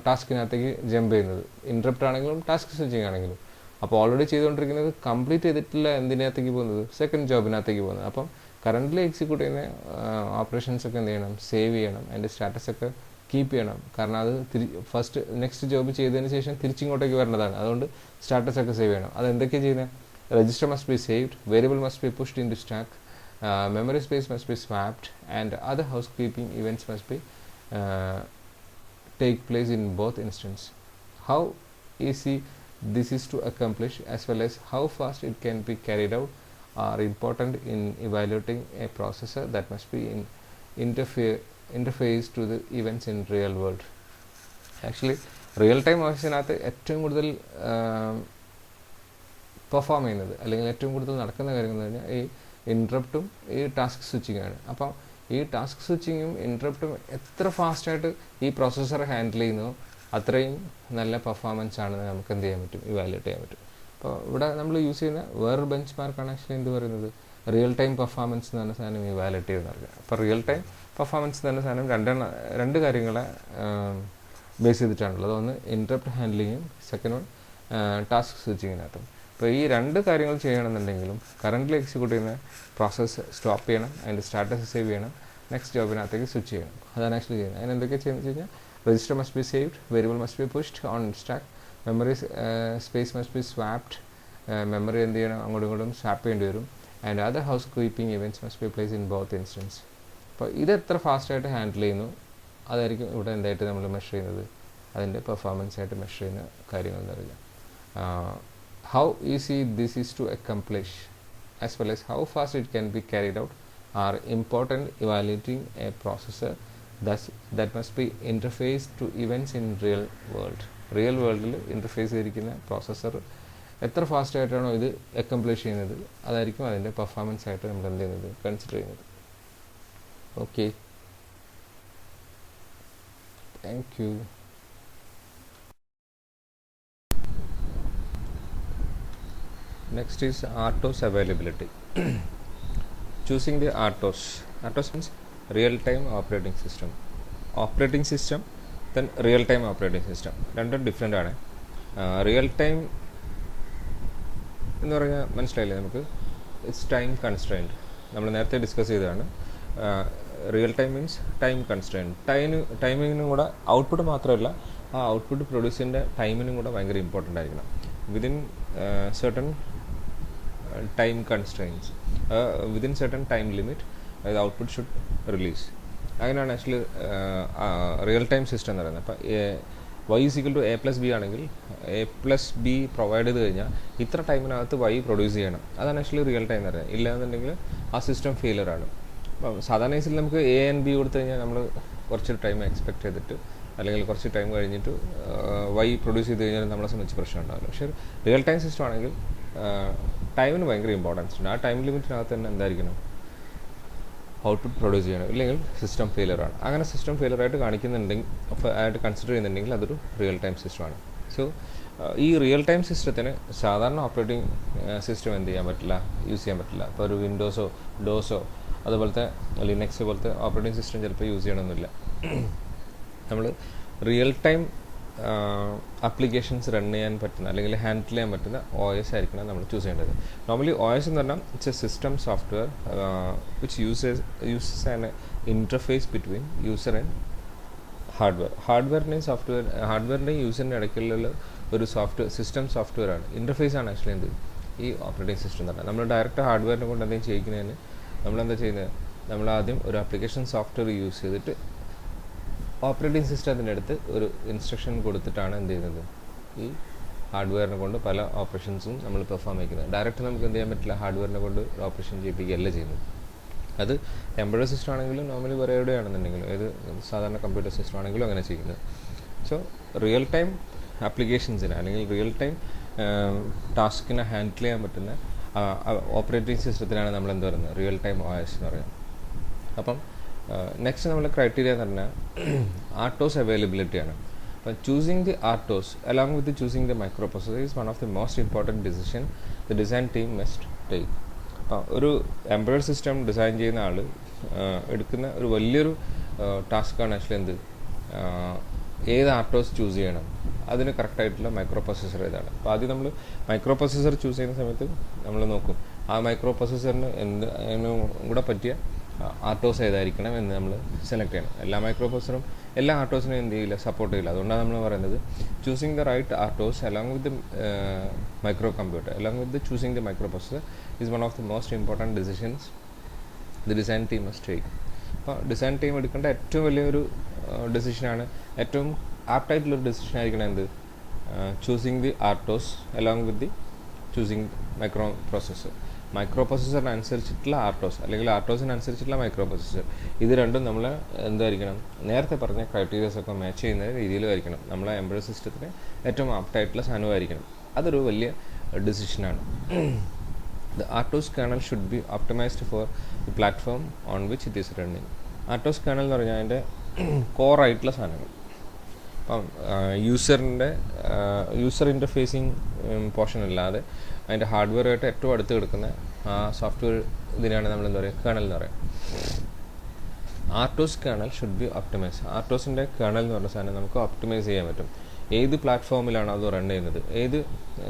A: ടാസ്കിനകത്തേക്ക് ജമ്പ് ചെയ്യുന്നത്. ഇൻട്രപ്റ്റ് ആണെങ്കിലും ടാസ്ക് സ്വിച്ചിങ് ആണെങ്കിലും. അപ്പോൾ ഓൾറെഡി ചെയ്തുകൊണ്ടിരിക്കുന്നത് കംപ്ലീറ്റ് ചെയ്തിട്ടില്ല എന്തിനകത്തേക്ക് പോകുന്നത്, സെക്കൻഡ് ജോബിനകത്തേക്ക് പോകുന്നത്. അപ്പം കറൻ്റ്ലി എക്സിക്യൂട്ട് ചെയ്യുന്ന ഓപ്പറേഷൻസ് ഒക്കെ എന്ത് ചെയ്യണം, സേവ് ചെയ്യണം. അതിൻ്റെ സ്റ്റാറ്റസ് ഒക്കെ കീപ്പ് ചെയ്യണം. കാരണം അത് ഫസ്റ്റ് നെക്സ്റ്റ് ജോബ് ചെയ്തതിന് ശേഷം തിരിച്ചിങ്ങോട്ടേക്ക് വരേണ്ടതാണ്. അതുകൊണ്ട് സ്റ്റാറ്റസ് ഒക്കെ സേവ് ചെയ്യണം. അതെന്തൊക്കെയാണ് ചെയ്യുന്നത്, register must be saved, variable must be pushed into stack, memory space must be swapped, and other housekeeping events must be take place in both instances. How easy this is to accomplish as well as how fast it can be carried out are important in evaluating a processor that must be in interface to the events in real world. Actually real time ഓപ്ഷനകത്ത് ഏറ്റവും കൂടുതൽ പെർഫോം ചെയ്യുന്നത് അല്ലെങ്കിൽ ഏറ്റവും കൂടുതൽ നടക്കുന്ന കാര്യങ്ങൾ എന്ന് പറഞ്ഞാൽ ഈ ഇൻട്രപ്റ്റും ഈ ടാസ്ക് സ്വിച്ചിങ്ങാണ്. അപ്പോൾ ഈ ടാസ്ക് സ്വിച്ചിങ്ങും ഇൻട്രപ്റ്റും എത്ര ഫാസ്റ്റായിട്ട് ഈ പ്രോസസ്സർ ഹാൻഡിൽ ചെയ്യുന്നോ അത്രയും നല്ല പെർഫോമൻസ് ആണെന്ന് നമുക്ക് എന്ത് ചെയ്യാൻ പറ്റും, ഇവാലുവേറ്റ് ചെയ്യാൻ പറ്റും. അപ്പോൾ ഇവിടെ നമ്മൾ യൂസ് ചെയ്യുന്ന വേറൊരു ബെഞ്ച് മാർക്കാണ് ആക്ച്വലി എന്ത് പറയുന്നത്, റിയൽ ടൈം പെർഫോമൻസ് എന്ന് പറഞ്ഞ സാധനം ഇവാലുവേറ്റ് ചെയ്ത് നൽകുക. അപ്പോൾ റിയൽ ടൈം പെർഫോമൻസ് എന്ന് പറഞ്ഞ സാധനം രണ്ട് കാര്യങ്ങളെ ബേസ് ചെയ്തിട്ടാണുള്ളത്. ഒന്ന് ഇൻട്രപ്റ്റ് ഹാൻഡ്ലിങ്ങും, സെക്കൻഡ് വൺ ടാസ്ക് സ്വിച്ചിങ്ങിനകത്തും. അപ്പോൾ ഈ 2 കാര്യങ്ങൾ ചെയ്യണമെന്നുണ്ടെങ്കിലും കറൻ്റ്ലി എക്സിക്യൂട്ട് ചെയ്യുന്ന പ്രോസസ്സ് സ്റ്റോപ്പ് ചെയ്യണം, അതിൻ്റെ സ്റ്റാറ്റസ് സേവ് ചെയ്യണം, നെക്സ്റ്റ് ജോബിനകത്തേക്ക് സ്വിച്ച് ചെയ്യണം. അതാണ് ആക്ച്വലി ചെയ്യുന്നത്. അതിന് എന്തൊക്കെ ചെയ്യുന്നത് വെച്ച് കഴിഞ്ഞാൽ register must be saved, variable must be pushed on stack, memory space must be swapped, memory എന്ത് ചെയ്യണം, അങ്ങോട്ടും ഇങ്ങോട്ടും സ്വാപ്പ് ചെയ്യേണ്ടി വരും. And other housekeeping events must be place in both instance. അപ്പോൾ ഇത് എത്ര ഫാസ്റ്റായിട്ട് ഹാൻഡിൽ ചെയ്യുന്നു അതായിരിക്കും ഇവിടെ എന്തായിട്ട് നമ്മൾ മെഷർ ചെയ്യുന്നത്, അതിൻ്റെ പെർഫോമൻസ് ആയിട്ട് മെഷർ ചെയ്യുന്ന കാര്യങ്ങൾ എന്ന് പറയുക. How easy this is to accomplish as well as how fast it can be carried out are important evaluating a processor that must be interfaced to events in real world. Real വേൾഡിൽ ഇൻ്റർഫേസ് ചെയ്തിരിക്കുന്ന പ്രോസസ്സർ എത്ര ഫാസ്റ്റ് ആയിട്ടാണോ ഇത് അക്കംപ്ലിഷ് ചെയ്യുന്നത് അതായിരിക്കും അതിൻ്റെ പെർഫോമൻസ് ആയിട്ട് നമ്മൾ എന്ത് ചെയ്യുന്നത്, കൺസിഡർ ചെയ്യുന്നത്. Okay, thank you. Next is RTOS availability. Choosing the RTOS. RTOS means real-time operating system. Operating system, then real-time operating system. രണ്ടും ഡിഫറെൻ്റ് ആണ്. റിയൽ ടൈം എന്ന് പറഞ്ഞാൽ മനസ്സിലായില്ലേ നമുക്ക്, ഇറ്റ്സ് ടൈം കൺസ്ട്രെയിൻഡ്. നമ്മൾ നേരത്തെ ഡിസ്കസ് ചെയ്തതാണ്. Real time means time constrained. ടൈമിങ്ങിനും കൂടെ ഔട്ട്പുട്ട് മാത്രമല്ല, ആ ഔട്ട്പുട്ട് പ്രൊഡ്യൂസിൻ്റെ ടൈമിനും കൂടെ ഭയങ്കര ഇമ്പോർട്ടൻ്റ് ആയിരിക്കണം. Within certain time constraints, within certain time limit the output should release. അങ്ങനെയാണ് ആക്ച്വലി റിയൽ ടൈം സിസ്റ്റം എന്ന് പറയുന്നത്. അപ്പോൾ y ഈക്വൽ ടു a+b ആണെങ്കിൽ a+b പ്രൊവൈഡ് ചെയ്ത് കഴിഞ്ഞാൽ ഇത്ര ടൈമിനകത്ത് y പ്രൊഡ്യൂസ് ചെയ്യണം. അതാണ് ആക്ച്വലി റിയൽ ടൈം എന്ന് പറയുന്നത്. ഇല്ലാന്നുണ്ടെങ്കിൽ ആ സിസ്റ്റം ഫെയിലറാണ്. സാധാരണ കേസിൽ നമുക്ക് എ ആൻഡ് ബി കൊടുത്തു കഴിഞ്ഞാൽ നമ്മൾ കുറച്ച് ടൈം എക്സ്പെക്ട് ചെയ്തിട്ട് അല്ലെങ്കിൽ കുറച്ച് ടൈം കഴിഞ്ഞിട്ട് വൈ പ്രൊഡ്യൂസ് ചെയ്ത് കഴിഞ്ഞാൽ നമ്മളെ സംബന്ധിച്ച് പ്രശ്നം ഉണ്ടാവില്ല. പക്ഷേ റിയൽ ടൈം സിസ്റ്റം ആണെങ്കിൽ ടൈമിന് ഭയങ്കര ഇമ്പോർട്ടൻസ് ഉണ്ട്. ആ ടൈം ലിമിറ്റിനകത്ത് തന്നെ എന്തായിരിക്കണം, ഔട്ട്പുട്ട് പ്രൊഡ്യൂസ് ചെയ്യണം, ഇല്ലെങ്കിൽ സിസ്റ്റം ഫെയിലറാണ്. അങ്ങനെ സിസ്റ്റം ഫെയിലറായിട്ട് കാണിക്കുന്നുണ്ടെങ്കിൽ ആയിട്ട് കൺസിഡർ ചെയ്യുന്നുണ്ടെങ്കിൽ അതൊരു റിയൽ ടൈം സിസ്റ്റമാണ്. സോ ഈ റിയൽ ടൈം സിസ്റ്റത്തിന് സാധാരണ ഓപ്പറേറ്റിംഗ് സിസ്റ്റം എന്ത് ചെയ്യാൻ പറ്റില്ല, യൂസ് ചെയ്യാൻ പറ്റില്ല. ഇപ്പോൾ ഒരു വിൻഡോസോ ഡോസോ അതുപോലത്തെ ലിനക്സ് പോലത്തെ ഓപ്പറേറ്റിംഗ് സിസ്റ്റം ചിലപ്പോൾ യൂസ് ചെയ്യണമെന്നില്ല. നമ്മൾ റിയൽ ടൈം ആപ്ലിക്കേഷൻസ് റൺ ചെയ്യാൻ പറ്റുന്ന അല്ലെങ്കിൽ ഹാൻഡിൽ ചെയ്യാൻ പറ്റുന്ന OS ആയിരിക്കണം നമ്മൾ ചൂസ് ചെയ്യേണ്ടത്. നോർമലി OS എന്ന് പറഞ്ഞാൽ it's a system software which uses an interface between user and ഹാർഡ്വെയറിൻ്റെയും യൂസറിൻ്റെ ഇടയ്ക്കുള്ള ഒരു സിസ്റ്റം സോഫ്റ്റ്വെയർ ആണ്. ഇൻ്റർഫേസ് ആണ് ആക്ച്വലി എന്ത് ഈ ഓപ്പറേറ്റിംഗ് സിസ്റ്റം എന്ന് പറഞ്ഞാൽ. നമ്മൾ ഡയറക്റ്റ് ഹാർഡ്വെയറിനെ കൊണ്ട് എന്തെങ്കിലും ചെയ്യിക്കുന്നതിന് നമ്മളെന്താ ചെയ്യുന്നത്, നമ്മളാദ്യം ഒരു ആപ്ലിക്കേഷൻ സോഫ്റ്റ്വെയർ യൂസ് ചെയ്തിട്ട് ഓപ്പറേറ്റിംഗ് സിസ്റ്റത്തിൻ്റെ അടുത്ത് ഒരു ഇൻസ്ട്രക്ഷൻ കൊടുത്തിട്ടാണ് എന്ത് ചെയ്യുന്നത്, ഈ ഹാർഡ്വെയറിനെ കൊണ്ട് പല ഓപ്പറേഷൻസും നമ്മൾ പെർഫോം ചെയ്യുന്നത്. ഡയറക്റ്റ് നമുക്ക് എന്ത് ചെയ്യാൻ പറ്റില്ല, ഹാർഡ്വെയറിനെ കൊണ്ട് ഓപ്പറേഷൻ ചെയ്യിപ്പിക്കുകയല്ല ചെയ്യുന്നത്. അത് എംബഡഡ് സിസ്റ്റം ആണെങ്കിലും നോർമലി വേറെ എവിടെയാണെന്നുണ്ടെങ്കിലും ഏത് സാധാരണ കമ്പ്യൂട്ടർ സിസ്റ്റം ആണെങ്കിലും അങ്ങനെ ചെയ്യുന്നത്. സോ റിയൽ ടൈം ആപ്ലിക്കേഷൻസിന് അല്ലെങ്കിൽ റിയൽ ടൈം ടാസ്കിനെ ഹാൻഡിൽ ചെയ്യാൻ പറ്റുന്ന ഓപ്പറേറ്റിംഗ് സിസ്റ്റത്തിനാണ് നമ്മൾ എന്ത് പറയുന്നത്, റിയൽ ടൈം OS എന്ന് പറയുന്നത്. അപ്പം നെക്സ്റ്റ് നമ്മൾ ക്രൈറ്റീരിയ എന്ന് പറഞ്ഞാൽ ആർട്ടോസ് അവൈലബിലിറ്റിയാണ്. അപ്പം choosing the RTOS along with choosing the microprocessor is one of the most important decision the design team must take. അപ്പം ഒരു എംബഡഡ് സിസ്റ്റം ഡിസൈൻ ചെയ്യുന്ന ആൾ എടുക്കുന്ന ഒരു വലിയൊരു ടാസ്ക്കാണ് ആക്ച്വലി എന്ത്, ഏത് ആർട്ടോസ് ചൂസ് ചെയ്യണം, അതിന് കറക്റ്റായിട്ടുള്ള മൈക്രോ പ്രോസസ്സർ ഏതാണ്. അപ്പോൾ ആദ്യം നമ്മൾ മൈക്രോ പ്രോസസ്സർ ചൂസ് ചെയ്യുന്ന സമയത്ത് നമ്മൾ നോക്കും ആ മൈക്രോ പ്രോസസ്സറിന് അതിനും കൂടെ പറ്റിയ ആർട്ടോസ് ഏതായിരിക്കണം എന്ന് നമ്മൾ സെലക്ട് ചെയ്യണം. എല്ലാ മൈക്രോ പ്രോസസ്സറും എല്ലാ ആർട്ടോസിനും എന്ത് ചെയ്യില്ല, സപ്പോർട്ട് ചെയ്യില്ല. അതുകൊണ്ടാണ് നമ്മൾ പറയുന്നത് choosing the right RTOS along with microcomputer along with choosing the microprocessor is one of the most important decisions the design team must take. അപ്പോൾ ഡിസൈൻ ടീം എടുക്കേണ്ട ഏറ്റവും വലിയൊരു ഡിസിഷനാണ്, ഏറ്റവും ആപ്റ്റായിട്ടുള്ളൊരു ഡിസിഷൻ ആയിരിക്കണം എന്ത്, choosing the RTOS along with the choosing micro പ്രോസസ്സറിനനുസരിച്ചിട്ടുള്ള ആർട്ടോസ് അല്ലെങ്കിൽ ആർട്ടോസിനനുസരിച്ചിട്ടുള്ള മൈക്രോ പ്രോസസ്സർ. ഇത് രണ്ടും നമ്മൾ എന്തായിരിക്കണം, നേരത്തെ പറഞ്ഞ ക്രൈറ്റീരിയസ് ഒക്കെ മാച്ച് ചെയ്യുന്ന രീതിയിലായിരിക്കണം. നമ്മളെ എംബഡഡ് സിസ്റ്റത്തിന് ഏറ്റവും ആപ്റ്റായിട്ടുള്ള സാധനമായിരിക്കണം. അതൊരു വലിയ ഡിസിഷനാണ്. The RTOS kernel should be optimised for the platform on which it is running. RTOS kernel എന്ന് പറഞ്ഞാൽ അതിൻ്റെ കോറായിട്ടുള്ള സാധനങ്ങൾ. അപ്പം യൂസർ ഇൻ്റർഫേസിങ് പോർഷൻ അല്ലാതെ അതിൻ്റെ ഹാർഡ്വെയറായിട്ട് ഏറ്റവും അടുത്ത് കിടക്കുന്ന ആ സോഫ്റ്റ്വെയർ ഇതിനാണ് നമ്മൾ എന്താ പറയുക, കേണൽ എന്ന് പറയുക. RTOS kernel should be optimise. ആർട്ടോസിൻ്റെ കേണൽ എന്ന് പറഞ്ഞ സാധനം നമുക്ക് ഒപ്റ്റിമൈസ് ചെയ്യാൻ പറ്റും. ഏത് പ്ലാറ്റ്ഫോമിലാണോ അത് റൺ ചെയ്യുന്നത്, ഏത്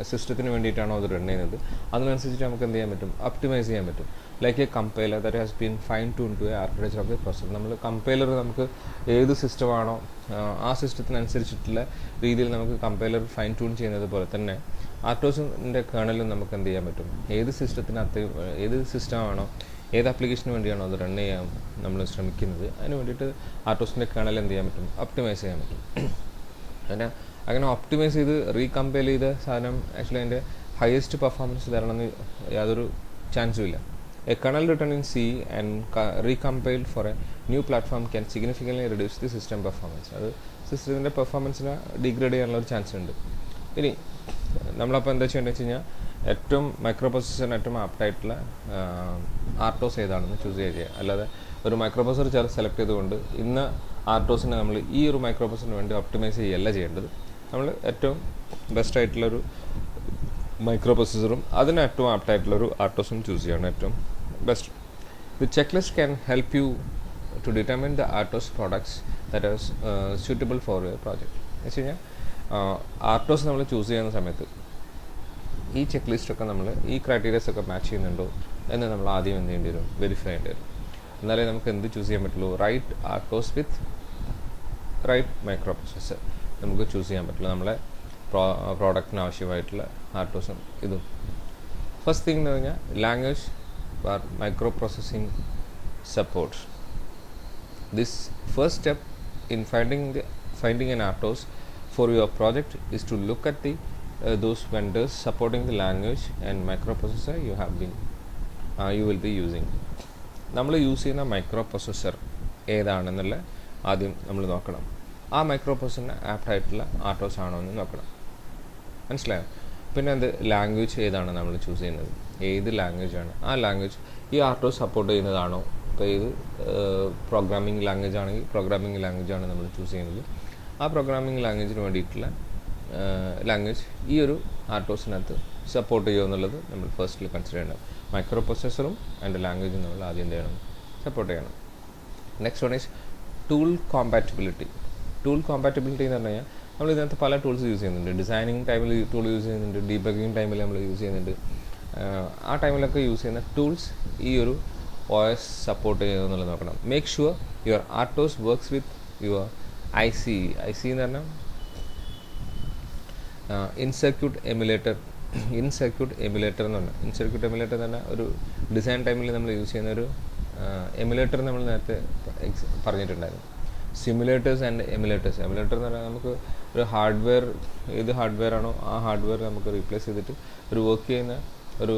A: സിസ്റ്റത്തിന് വേണ്ടിയിട്ടാണോ അത് റൺ ചെയ്യുന്നത്, അതിനനുസരിച്ചിട്ട് നമുക്ക് എന്ത് ചെയ്യാൻ പറ്റും, ഒപ്റ്റിമൈസ് ചെയ്യാൻ പറ്റും. Like a compiler that has been fine tune to a architecture of the processor. നമ്മൾ കമ്പൈലർ നമുക്ക് ഏത് സിസ്റ്റമാണോ ആ സിസ്റ്റത്തിനനുസരിച്ചിട്ടുള്ള രീതിയിൽ നമുക്ക് കമ്പൈലർ ഫൈൻ ട്യൂൺ ചെയ്യുന്നത് പോലെ തന്നെ ആർട്ടോസിൻ്റെ കേണലും നമുക്ക് എന്ത് ചെയ്യാൻ പറ്റും, ഏത് സിസ്റ്റമാണോ ഏത് ആപ്ലിക്കേഷന് വേണ്ടിയാണോ അത് റൺ ചെയ്യാൻ നമ്മൾ ശ്രമിക്കുന്നത് അതിന് വേണ്ടിയിട്ട് ആർട്ടോസിൻ്റെ കേണൽ എന്ത് ചെയ്യാൻ പറ്റും, ഒപ്റ്റിമൈസ് ചെയ്യാൻ പറ്റും. അങ്ങനെ ഒപ്റ്റിമൈസ് ചെയ്ത് റീകമ്പൈൽ ചെയ്ത സാധനം ആക്ച്വലി അതിൻ്റെ ഹയസ്റ്റ് പെർഫോമൻസ് തരണമെന്ന് യാതൊരു ചാൻസും ഇല്ല. A kernel written in C and recompiled for a new platform can significantly reduce the system performance. അത് സിസ്റ്റത്തിൻ്റെ പെർഫോമൻസിനെ ഡിഗ്രേഡ് ചെയ്യാനുള്ള ഒരു ചാൻസ് ഉണ്ട്. ഇനി നമ്മളപ്പോൾ എന്താ ചെയ്യേണ്ടത് വെച്ച് കഴിഞ്ഞാൽ ഏറ്റവും മൈക്രോ പ്രോസസ്സറിന് ഏറ്റവും ആപ്റ്റായിട്ടുള്ള ആർട്ടോസ് ഏതാണെന്ന് ചൂസ് ചെയ്യുക. അല്ലാതെ ഒരു മൈക്രോ പ്രോസസ്സർ സെലക്ട് ചെയ്തുകൊണ്ട് ഇന്ന് ആർട്ടോസിനെ നമ്മൾ ഈ ഒരു മൈക്രോ പ്രോസസ്സറിന് വേണ്ടി ഒപ്റ്റിമൈസ് ചെയ്യുകയല്ല ചെയ്യേണ്ടത്. നമ്മൾ ഏറ്റവും ബെസ്റ്റ് ആയിട്ടുള്ളൊരു മൈക്രോ പ്രോസസ്സറും അതിന് ഏറ്റവും ആപ്റ്റായിട്ടുള്ളൊരു ആർട്ടോസും ചൂസ് ചെയ്യണം ഏറ്റവും best. The checklist can help you to determine the RTOS products that are suitable for your project. എന്ന് വെച്ച് കഴിഞ്ഞാൽ ആർട്ടോസ് നമ്മൾ ചൂസ് ചെയ്യുന്ന സമയത്ത് ഈ ചെക്ക് ലിസ്റ്റൊക്കെ നമ്മൾ ഈ ക്രൈറ്റീരിയസ് ഒക്കെ മാച്ച് ചെയ്യുന്നുണ്ടോ എന്ന് നമ്മൾ ആദ്യം എന്ത് ചെയ്യേണ്ടി വരും, വെരിഫൈ ചെയ്യേണ്ടി വരും. എന്നാലേ നമുക്ക് എന്ത് ചൂസ് ചെയ്യാൻ പറ്റുള്ളൂ, റൈറ്റ് ആർട്ടോസ് വിത്ത് റൈറ്റ് മൈക്രോ പ്രോസസ്സർ നമുക്ക് ചൂസ് ചെയ്യാൻ പറ്റുള്ളൂ നമ്മളെ പ്രോഡക്റ്റിന് ആവശ്യമായിട്ടുള്ള ആർട്ടോസും ഇതും. ഫസ്റ്റ് തിങ് എന്ന് പറഞ്ഞാൽ language four micro processing support. This first step in finding an ആർട്ടോസ് for your project is to look at those vendors supporting the language and microprocessor you will be using. നമ്മൾ യൂസ് ചെയ്യുന്ന മൈക്രോ പ്രൊസസ്സർ ഏതാണെന്നുള്ള ആദ്യം നമ്മൾ നോക്കണം. ആ മൈക്രോ പ്രൊസസ്സറിന് ആപ്റ്റായിട്ടുള്ള ആർട്ടോസ് ആണോ എന്ന് നോക്കണം. മനസ്സിലായോ? പിന്നെ അത് ലാംഗ്വേജ് ഏതാണ് നമ്മൾ ചൂസ് ചെയ്യുന്നത്, ഏത് ലാംഗ്വേജാണ്, ആ ലാംഗ്വേജ് ഈ ആർട്ടോസ് സപ്പോർട്ട് ചെയ്യുന്നതാണോ. ഇപ്പോൾ ഇത് പ്രോഗ്രാമിംഗ് ലാംഗ്വേജ് ആണെങ്കിൽ പ്രോഗ്രാമിംഗ് ലാംഗ്വേജാണ് നമ്മൾ ചൂസ് ചെയ്യുന്നത്. ആ പ്രോഗ്രാമിംഗ് ലാംഗ്വേജിന് വേണ്ടിയിട്ടുള്ള ലാംഗ്വേജ് ഈ ഒരു ആർട്ടോസിനകത്ത് സപ്പോർട്ട് ചെയ്യുമോ എന്നുള്ളത് നമ്മൾ ഫസ്റ്റിൽ കൺസിഡർ ചെയ്യണം. മൈക്രോ പ്രൊസസ്സറും അതിൻ്റെ ലാംഗ്വേജും നമ്മൾ ആദ്യം എന്ത് ചെയ്യണം, സപ്പോർട്ട് ചെയ്യണം. Next one is tool compatibility. Tool compatibility എന്ന് പറഞ്ഞു കഴിഞ്ഞാൽ നമ്മൾ ഇതിനകത്ത് പല ടൂൾസ് യൂസ് ചെയ്യുന്നുണ്ട്. ഡിസൈനിങ് ടൈമിൽ ടൂൾ യൂസ് ചെയ്യുന്നുണ്ട്, ഡീബഗിങ് ടൈമിൽ നമ്മൾ യൂസ് ചെയ്യുന്നുണ്ട്. ആ ടൈമിലൊക്കെ യൂസ് ചെയ്യുന്ന ടൂൾസ് ഈ ഒരു OS സപ്പോർട്ട് ചെയ്യുക എന്നുള്ളത് നോക്കണം. Make sure your RTOS works with your IC എന്ന് പറഞ്ഞാൽ ഇൻസർക്യൂട്ട് എമുലേറ്റർ എന്ന് പറഞ്ഞാൽ ഇൻസർക്യൂട്ട് എമുലേറ്റർ എന്ന് പറഞ്ഞാൽ ഒരു ഡിസൈൻ ടൈമിൽ നമ്മൾ യൂസ് ചെയ്യുന്ന ഒരു എമുലേറ്റർ നമ്മൾ നേരത്തെ പറഞ്ഞിട്ടുണ്ടായിരുന്നു. സിമുലേറ്റേഴ്സ് ആൻഡ് എമുലേറ്റേഴ്സ് എന്ന് പറഞ്ഞാൽ നമുക്ക് ഒരു ഹാർഡ്വെയർ, ഏത് ഹാർഡ്വെയർ ആണോ ആ ഹാർഡ്വെയർ നമുക്ക് റീപ്ലേസ് ചെയ്തിട്ട് ഒരു വർക്ക് ചെയ്യുന്ന ഒരു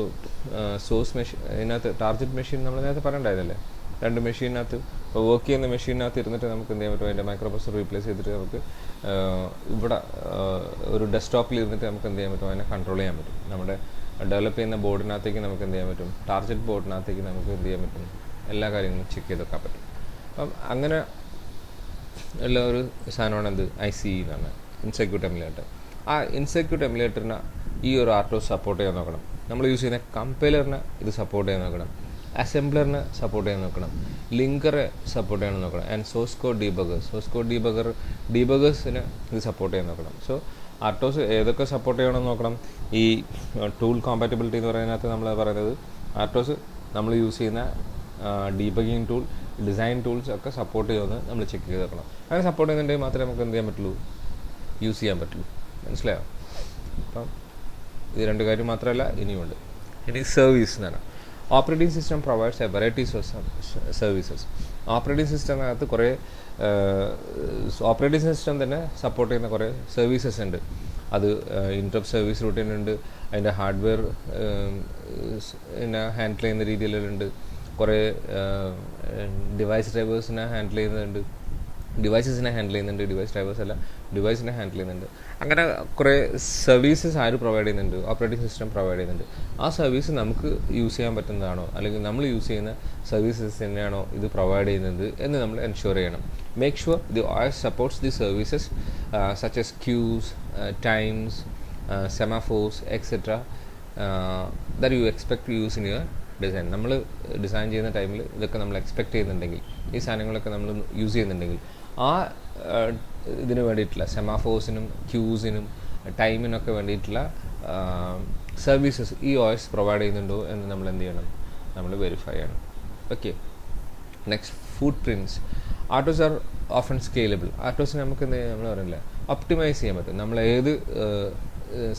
A: സോഴ്സ് മെഷീൻ, ഇതിനകത്ത് ടാർഗറ്റ് മെഷീൻ നമ്മൾ നേരത്തെ പറയണ്ടായതല്ലേ, 2 മെഷീനകത്ത് വർക്ക് ചെയ്യുന്ന മെഷീനകത്ത് ഇരുന്നിട്ട് നമുക്ക് എന്ത് ചെയ്യാൻ പറ്റും, അതിൻ്റെ മൈക്രോ പ്രൊസസ്സർ റീപ്ലേസ് ചെയ്തിട്ട് നമുക്ക് ഇവിടെ ഒരു ഡെസ്ക്ടോപ്പിൽ ഇരുന്നിട്ട് നമുക്ക് എന്ത് ചെയ്യാൻ പറ്റും, അതിനെ കൺട്രോൾ ചെയ്യാൻ പറ്റും. നമ്മുടെ ഡെവലപ്പ് ചെയ്യുന്ന ബോർഡിനകത്തേക്ക് നമുക്ക് എന്ത് ചെയ്യാൻ പറ്റും, ടാർഗറ്റ് ബോർഡിനകത്തേക്ക് നമുക്ക് എന്ത് ചെയ്യാൻ പറ്റും, എല്ലാ കാര്യങ്ങളും ചെക്ക് ചെയ്ത് വെക്കാൻ പറ്റും. അപ്പം അങ്ങനെ ഉള്ള ഒരു സാധനമാണ് എന്ത് IC എന്ന് പറഞ്ഞാൽ ഇൻസർക്യൂട്ട് എമുലേറ്റർ. ആ ഇൻസർക്യൂട്ട് എമുലേറ്ററിനെ ഈ ഒരു ആർട്ടോസ് സപ്പോർട്ട് ചെയ്യാൻ നോക്കണം. നമ്മൾ യൂസ് ചെയ്യുന്ന കമ്പൈലറിനെ ഇത് സപ്പോർട്ട് ചെയ്യാൻ നോക്കണം, അസംബ്ലറിനെ സപ്പോർട്ട് ചെയ്യാൻ നോക്കണം, ലിങ്കറെ സപ്പോർട്ട് ചെയ്യാൻ നോക്കണം, ആൻഡ് സോഴ്സ് കോഡ് ഡീബഗേഴ്സിനെ ഇത് സപ്പോർട്ട് ചെയ്യാൻ നോക്കണം. സോ ആർട്ടോസ് ഏതൊക്കെ സപ്പോർട്ട് ചെയ്യണമെന്ന് നോക്കണം. ഈ ടൂൾ കോമ്പാറ്റബിലിറ്റി എന്ന് പറയുന്നതിനകത്ത് നമ്മൾ പറയുന്നത് ആർട്ടോസ് നമ്മൾ യൂസ് ചെയ്യുന്ന ഡീബഗിങ് ടൂൾ, ഡിസൈൻ ടൂൾസ് ഒക്കെ സപ്പോർട്ട് ചെയ്യുമെന്ന് നമ്മൾ ചെക്ക് ചെയ്ത് നോക്കണം. അങ്ങനെ സപ്പോർട്ട് ചെയ്യുന്നുണ്ടെങ്കിൽ മാത്രമേ നമുക്ക് എന്ത് ചെയ്യാൻ പറ്റുള്ളൂ, യൂസ് ചെയ്യാൻ പറ്റുള്ളൂ. മനസ്സിലായോ? അപ്പം ഇത് 2 കാര്യം മാത്രമല്ല ഇനിയുമുണ്ട്. ഇനി സർവീസ് എന്നാണ്. Operating system provides a varieties of services. Operating സിസ്റ്റത്തിനകത്ത് കുറേ ഓപ്പറേറ്റിംഗ് സിസ്റ്റം തന്നെ സപ്പോർട്ട് ചെയ്യുന്ന കുറേ സർവീസസ് ഉണ്ട്. അത് ഇൻറ്ററപ്റ്റ് സർവീസ് റൂട്ടീൻ ഉണ്ട്, അതിൻ്റെ ഹാർഡ്വെയർ ഹാൻഡിൽ ചെയ്യുന്ന രീതിയിലുണ്ട്, കുറേ ഡിവൈസ് ഡ്രൈവേഴ്സിനെ ഹാൻഡിൽ ചെയ്യുന്നുണ്ട്, ഡിവൈസിനെ ഹാൻഡിൽ ചെയ്യുന്നുണ്ട്. അങ്ങനെ കുറേ സർവീസസ് ആര് പ്രൊവൈഡ് ചെയ്യുന്നുണ്ട്, ഓപ്പറേറ്റിംഗ് സിസ്റ്റം പ്രൊവൈഡ് ചെയ്യുന്നുണ്ട്. ആ സർവീസ് നമുക്ക് യൂസ് ചെയ്യാൻ പറ്റുന്നതാണോ അല്ലെങ്കിൽ നമ്മൾ യൂസ് ചെയ്യുന്ന സർവീസസ് തന്നെയാണോ ഇത് പ്രൊവൈഡ് ചെയ്യുന്നത് എന്ന് നമ്മൾ എൻഷുർ ചെയ്യണം. Make sure the OS supports the services such as queues, times, semaphores etcetera that you expect to use in your design. നമ്മൾ ഡിസൈൻ ചെയ്യുന്ന ടൈമിൽ ഇതൊക്കെ നമ്മൾ എക്സ്പെക്ട് ചെയ്യുന്നുണ്ടെങ്കിൽ, ഈ സാധനങ്ങളൊക്കെ നമ്മൾ യൂസ് ചെയ്യുന്നുണ്ടെങ്കിൽ, ആ ഇതിന് വേണ്ടിയിട്ടുള്ള സെമാഫോഴ്സിനും ക്യൂസിനും ടൈമിനൊക്കെ വേണ്ടിയിട്ടുള്ള സർവീസസ് ഈ OS പ്രൊവൈഡ് ചെയ്യുന്നുണ്ടോ എന്ന് നമ്മൾ എന്ത് ചെയ്യണം, നമ്മൾ വെരിഫൈ ചെയ്യണം. Okay. Next, footprints. RTOS are often scalable. ആർട്ടോസിന് നമുക്ക് എന്ത് ചെയ്യാം, നമ്മൾ പറയില്ല, ഒപ്റ്റിമൈസ് ചെയ്യാൻ പറ്റും. നമ്മൾ ഏത്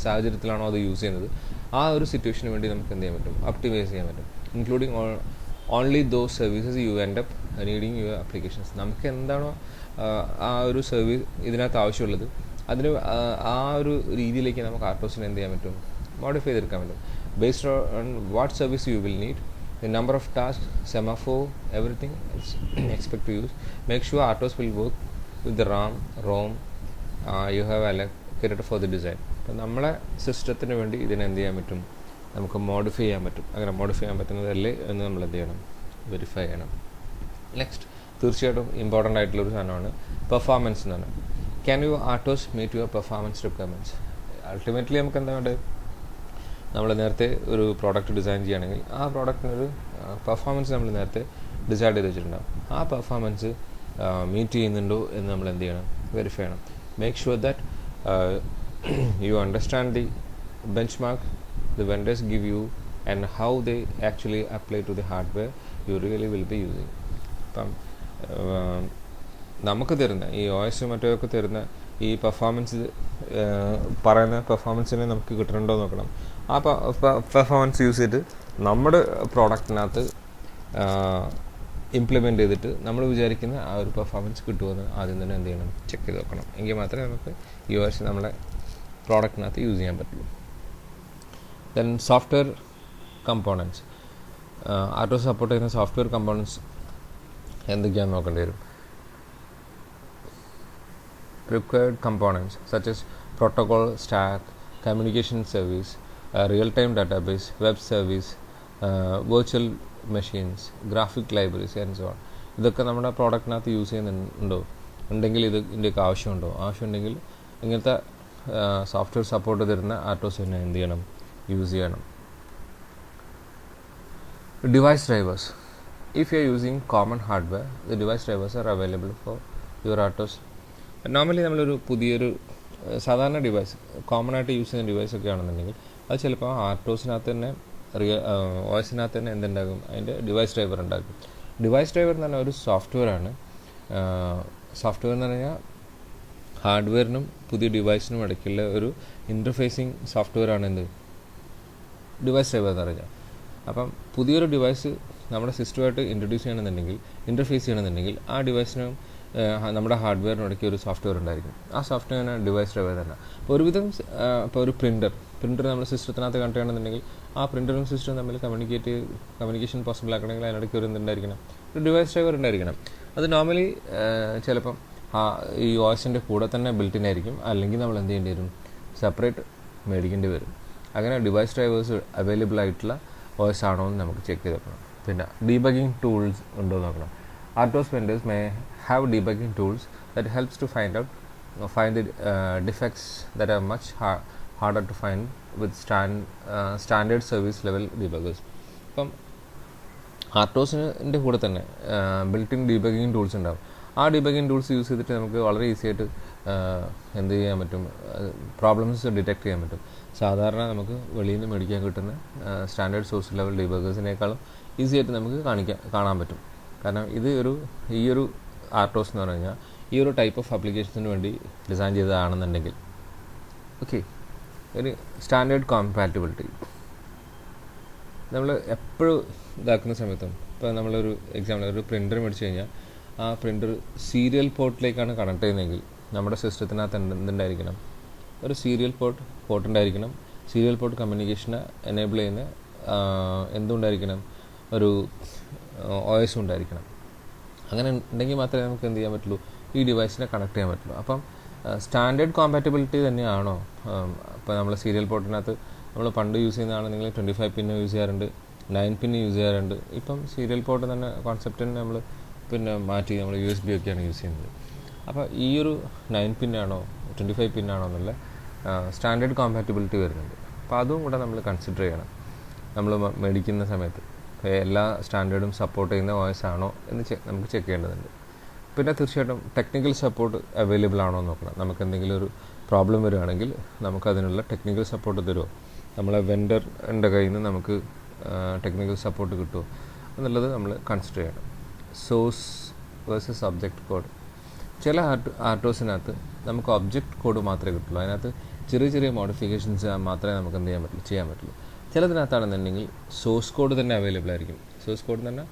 A: സാഹചര്യത്തിലാണോ അത് യൂസ് ചെയ്യുന്നത് ആ ഒരു സിറ്റുവേഷന് വേണ്ടി നമുക്ക് എന്ത് ചെയ്യാൻ പറ്റും, ഒപ്റ്റിമൈസ് ചെയ്യാൻ പറ്റും. Including only those services U end up needing your applications. നമുക്ക് എന്താണോ ആ ഒരു സർവീസ് ഇതിനകത്ത് ആവശ്യമുള്ളത് അതിന് ആ ഒരു രീതിയിലേക്ക് നമുക്ക് ആർട്ടോസിനെ എന്ത് ചെയ്യാൻ പറ്റും, മോഡിഫൈ ചെയ്തെടുക്കാൻ പറ്റും. Based on what service you will need, the number of tasks, semaphore, everything expect to use. Make sure Artos will work with the ROM you have allocated for the design. അപ്പോൾ നമ്മളെ സിസ്റ്റത്തിന് വേണ്ടി ഇതിനെ എന്ത് ചെയ്യാൻ പറ്റും, നമുക്ക് മോഡിഫൈ ചെയ്യാൻ പറ്റും. അങ്ങനെ മോഡിഫൈ ചെയ്യാൻ പറ്റുന്നതല്ലേ എന്ന് നമ്മൾ എന്ത് ചെയ്യണം, വെരിഫൈ ചെയ്യണം. നെക്സ്റ്റ്, തീർച്ചയായിട്ടും ഇമ്പോർട്ടൻ്റ് ആയിട്ടുള്ളൊരു സാധനമാണ് പെർഫോമൻസ് എന്നാണ്. Can you RTOS meet your performance requirements. Ultimately നമുക്ക് എന്താണ്, നമ്മൾ നേരത്തെ ഒരു പ്രോഡക്റ്റ് ഡിസൈൻ ചെയ്യുകയാണെങ്കിൽ ആ പ്രോഡക്റ്റിനൊരു പെർഫോമൻസ് നമ്മൾ നേരത്തെ ഡിസൈഡ് ചെയ്ത് വെച്ചിട്ടുണ്ടാകും. ആ പെർഫോമൻസ് മീറ്റ് ചെയ്യുന്നുണ്ടോ എന്ന് നമ്മൾ എന്ത് ചെയ്യണം, വെരിഫൈ ചെയ്യണം. Make sure that you understand the benchmark the vendors give you and how they actually apply to the hardware you really will be using. അപ്പം നമുക്ക് തരുന്ന ഈ OS മറ്റൊക്കെ തരുന്ന ഈ പെർഫോമൻസ് പറയുന്ന പെർഫോമൻസിനെ നമുക്ക് കിട്ടുന്നുണ്ടോ എന്ന് നോക്കണം. ആ പെർഫോമൻസ് യൂസ് ചെയ്തിട്ട് നമ്മുടെ പ്രോഡക്റ്റിനകത്ത് ഇംപ്ലിമെൻ്റ് ചെയ്തിട്ട് നമ്മൾ വിചാരിക്കുന്ന ആ ഒരു പെർഫോമൻസ് കിട്ടുമെന്ന് ആദ്യം തന്നെ എന്ത് ചെയ്യണം, ചെക്ക് ചെയ്ത് നോക്കണം. എങ്കിൽ മാത്രമേ നമുക്ക് ഈ OS നമ്മുടെ പ്രോഡക്റ്റിനകത്ത് യൂസ് ചെയ്യാൻ പറ്റുള്ളൂ. Then software components. RTOS support ചെയ്യുന്ന സോഫ്റ്റ്വെയർ കമ്പോണൻസ് എന്തൊക്കെയാണെന്ന് നോക്കേണ്ടി വരും. Required components such as protocol stack, communication service, real-time database, web service, virtual machines, graphic libraries and so on. ഇതൊക്കെ നമ്മുടെ പ്രോഡക്റ്റിനകത്ത് യൂസ് ചെയ്യുന്നുണ്ടോ, ഉണ്ടെങ്കിൽ ഇതിൻ്റെയൊക്കെ ആവശ്യമുണ്ടെങ്കിൽ ഇങ്ങനത്തെ സോഫ്റ്റ്വെയർ സപ്പോർട്ട് തരുന്ന ആർട്ടോസ് തന്നെ എന്ത് ചെയ്യണം, യൂസ് ചെയ്യണം. Device drivers. If you are using common hardware, the device drivers are available for your ARTOS. Normally നമ്മളൊരു പുതിയൊരു സാധാരണ ഡിവൈസ് കോമൺ ആയിട്ട് യൂസ് ചെയ്യുന്ന ഡിവൈസ് ഒക്കെ ആണെന്നുണ്ടെങ്കിൽ അത് ചിലപ്പോൾ ആർട്ടോസിനകത്ത് തന്നെ OSനകത്ത് തന്നെ എന്തുണ്ടാകും, അതിൻ്റെ ഡിവൈസ് ഡ്രൈവർ ഉണ്ടാകും. ഡിവൈസ് ഡ്രൈവർ എന്ന് പറഞ്ഞാൽ ഒരു സോഫ്റ്റ്വെയറാണ്. സോഫ്റ്റ്വെയർ എന്ന് പറഞ്ഞാൽ ഹാർഡ്വെയറിനും പുതിയ ഡിവൈസിനും ഇടയ്ക്കുള്ള ഒരു ഇൻ്റർഫേസിങ് സോഫ്റ്റ്വെയറാണ് എന്ത് ഡിവൈസ് ഡ്രൈവർ എന്ന് പറഞ്ഞാൽ. അപ്പം പുതിയൊരു ഡിവൈസ് നമ്മുടെ സിസ്റ്റമായിട്ട് ഇൻ്റർഫേസ് ചെയ്യണമെന്നുണ്ടെങ്കിൽ ആ ഡിവൈസിനും നമ്മുടെ ഹാർഡ്വെയറിനിടയ്ക്ക് ഒരു സോഫ്റ്റ്വെയർ ഉണ്ടായിരിക്കും. ആ സോഫ്റ്റ്വെയറിന് ഡിവൈസ് ഡ്രൈവർ തന്നെ. അപ്പോൾ ഒരുവിധം ഇപ്പോൾ ഒരു പ്രിൻ്റർ നമ്മൾ സിസ്റ്റത്തിനകത്ത് കണക്ട് ചെയ്യണമെന്നുണ്ടെങ്കിൽ ആ പ്രിൻ്ററും സിസ്റ്റവും തമ്മിൽ കമ്മ്യൂണിക്കേഷൻ പോസിബിൾ ആക്കണമെങ്കിൽ അതിനിടയ്ക്ക് ഒരു എന്തുണ്ടായിരിക്കണം, ഒരു ഡിവൈസ് ഡ്രൈവർ ഉണ്ടായിരിക്കണം. അത് നോർമലി ചിലപ്പം ഈ OSൻ്റെ കൂടെ തന്നെ ബിൽറ്റ് ഇൻ ആയിരിക്കും, അല്ലെങ്കിൽ നമ്മൾ എന്ത് ചെയ്യേണ്ടി വരും, സെപ്പറേറ്റ് മേടിക്കേണ്ടി വരും. അങ്ങനെ ഡിവൈസ് ഡ്രൈവേഴ്സ് അവൈലബിൾ ആയിട്ടുള്ള OS ആണോ എന്ന് നമുക്ക് ചെക്ക് ചെയ്ത് നോക്കണം. പിന്നെ ഡീബഗിങ് ടൂൾസ് ഉണ്ടോ എന്ന് നോക്കണം. ആർട്ടോസ് vendors may have debugging tools that helps to find the defects that are much harder to find with standard service level debuggers. അപ്പം ആർട്ടോസിൻ്റെ കൂടെ തന്നെ ബിൽറ്റ് ഇൻ ഡീബഗിങ് ടൂൾസ് ഉണ്ടാവും. ആ ഡീബഗിങ് ടൂൾസ് യൂസ് ചെയ്തിട്ട് നമുക്ക് വളരെ ഈസി ആയിട്ട് എന്ത് ചെയ്യാൻ പറ്റും, പ്രോബ്ലംസ് ഡിറ്റക്ട് ചെയ്യാൻ പറ്റും. സാധാരണ നമുക്ക് വെളിയിൽ നിന്ന് മേടിക്കാൻ കിട്ടുന്ന സ്റ്റാൻഡേർഡ് സോഴ്സ് ലെവൽ ഡീബഗേഴ്സിനേക്കാളും ഈസി ആയിട്ട് നമുക്ക് കാണാൻ പറ്റും. കാരണം ഈ ഒരു ആർട്ടോസ് എന്ന് പറഞ്ഞു കഴിഞ്ഞാൽ ഈ ഒരു ടൈപ്പ് ഓഫ് ആപ്ലിക്കേഷൻസിന് വേണ്ടി ഡിസൈൻ ചെയ്തതാണെന്നുണ്ടെങ്കിൽ ഓക്കെ. ഒരു സ്റ്റാൻഡേർഡ് കോമ്പാറ്റിബിലിറ്റി നമ്മൾ എപ്പോഴും ഇതാക്കുന്ന സമയത്തും, ഇപ്പോൾ നമ്മളൊരു എക്സാമ്പിൾ ഒരു പ്രിൻ്റർ മേടിച്ച് കഴിഞ്ഞാൽ ആ പ്രിൻ്റർ സീരിയൽ പോർട്ടിലേക്കാണ് കണക്ട് ചെയ്യുന്നതെങ്കിൽ നമ്മുടെ സിസ്റ്റത്തിനകത്ത് എന്തുണ്ടായിരിക്കണം, ഒരു സീരിയൽ പോർട്ട് ഉണ്ടായിരിക്കണം. സീരിയൽ പോർട്ട് കമ്മ്യൂണിക്കേഷനെ എനേബിൾ ചെയ്യുന്ന എന്തുണ്ടായിരിക്കണം, ഒരു OS ഉണ്ടായിരിക്കണം. അങ്ങനെ ഉണ്ടെങ്കിൽ മാത്രമേ നമുക്ക് എന്ത് ചെയ്യാൻ പറ്റുള്ളൂ, ഈ ഡിവൈസിനെ കണക്ട് ചെയ്യാൻ പറ്റുള്ളൂ. അപ്പം സ്റ്റാൻഡേർഡ് കോമ്പാറ്റിബിലിറ്റി തന്നെയാണോ? ഇപ്പോൾ നമ്മൾ സീരിയൽ പോർട്ടിനകത്ത് നമ്മൾ പണ്ട് യൂസ് ചെയ്യുന്നതാണെങ്കിൽ 25 പിന്ന് യൂസ് ചെയ്യാറുണ്ട്, 9 പിന്ന് യൂസ് ചെയ്യാറുണ്ട്. ഇപ്പം സീരിയൽ പോർട്ട് തന്നെ കോൺസെപ്റ്റിന് നമ്മൾ പിന്നെ മാറ്റി നമ്മൾ USB ഒക്കെയാണ് യൂസ് ചെയ്യുന്നത്. അപ്പോൾ ഈ ഒരു 9 പിന്നാണോ 25 പിന്നാണോ എന്നുള്ള സ്റ്റാൻഡേർഡ് കോമ്പാറ്റിബിലിറ്റി വരുന്നുണ്ട്. അപ്പോൾ അതും കൂടെ നമ്മൾ കൺസിഡർ ചെയ്യണം നമ്മൾ മേടിക്കുന്ന സമയത്ത്. എല്ലാ സ്റ്റാൻഡേർഡും സപ്പോർട്ട് ചെയ്യുന്ന OS ആണോ എന്ന് നമുക്ക് ചെക്ക് ചെയ്യേണ്ടതുണ്ട്. പിന്നെ തീർച്ചയായിട്ടും ടെക്നിക്കൽ സപ്പോർട്ട് അവൈലബിൾ ആണോ എന്ന് നോക്കണം. നമുക്ക് എന്തെങ്കിലും ഒരു പ്രോബ്ലം വരികയാണെങ്കിൽ നമുക്കതിനുള്ള ടെക്നിക്കൽ സപ്പോർട്ട് തരുമോ, നമ്മളെ വെൻഡറിൻ്റെ കയ്യിൽ നിന്ന് നമുക്ക് ടെക്നിക്കൽ സപ്പോർട്ട് കിട്ടുമോ എന്നുള്ളത് നമ്മൾ കൺസിഡർ ചെയ്യണം. Source versus object code. ചില ആർട്ടോസിനകത്ത് നമുക്ക് ഒബ്ജക്റ്റ് കോഡ് മാത്രമേ കിട്ടുള്ളൂ. അതിനകത്ത് ചെറിയ മോഡിഫിക്കേഷൻസ് മാത്രമേ നമുക്ക് എന്ത് ചെയ്യാൻ പറ്റുള്ളൂ. ചിലതിനകത്താണെന്നുണ്ടെങ്കിൽ സോഴ്സ് കോഡ് തന്നെ അവൈലബിൾ ആയിരിക്കും. സോഴ്സ് കോഡ് തന്നെ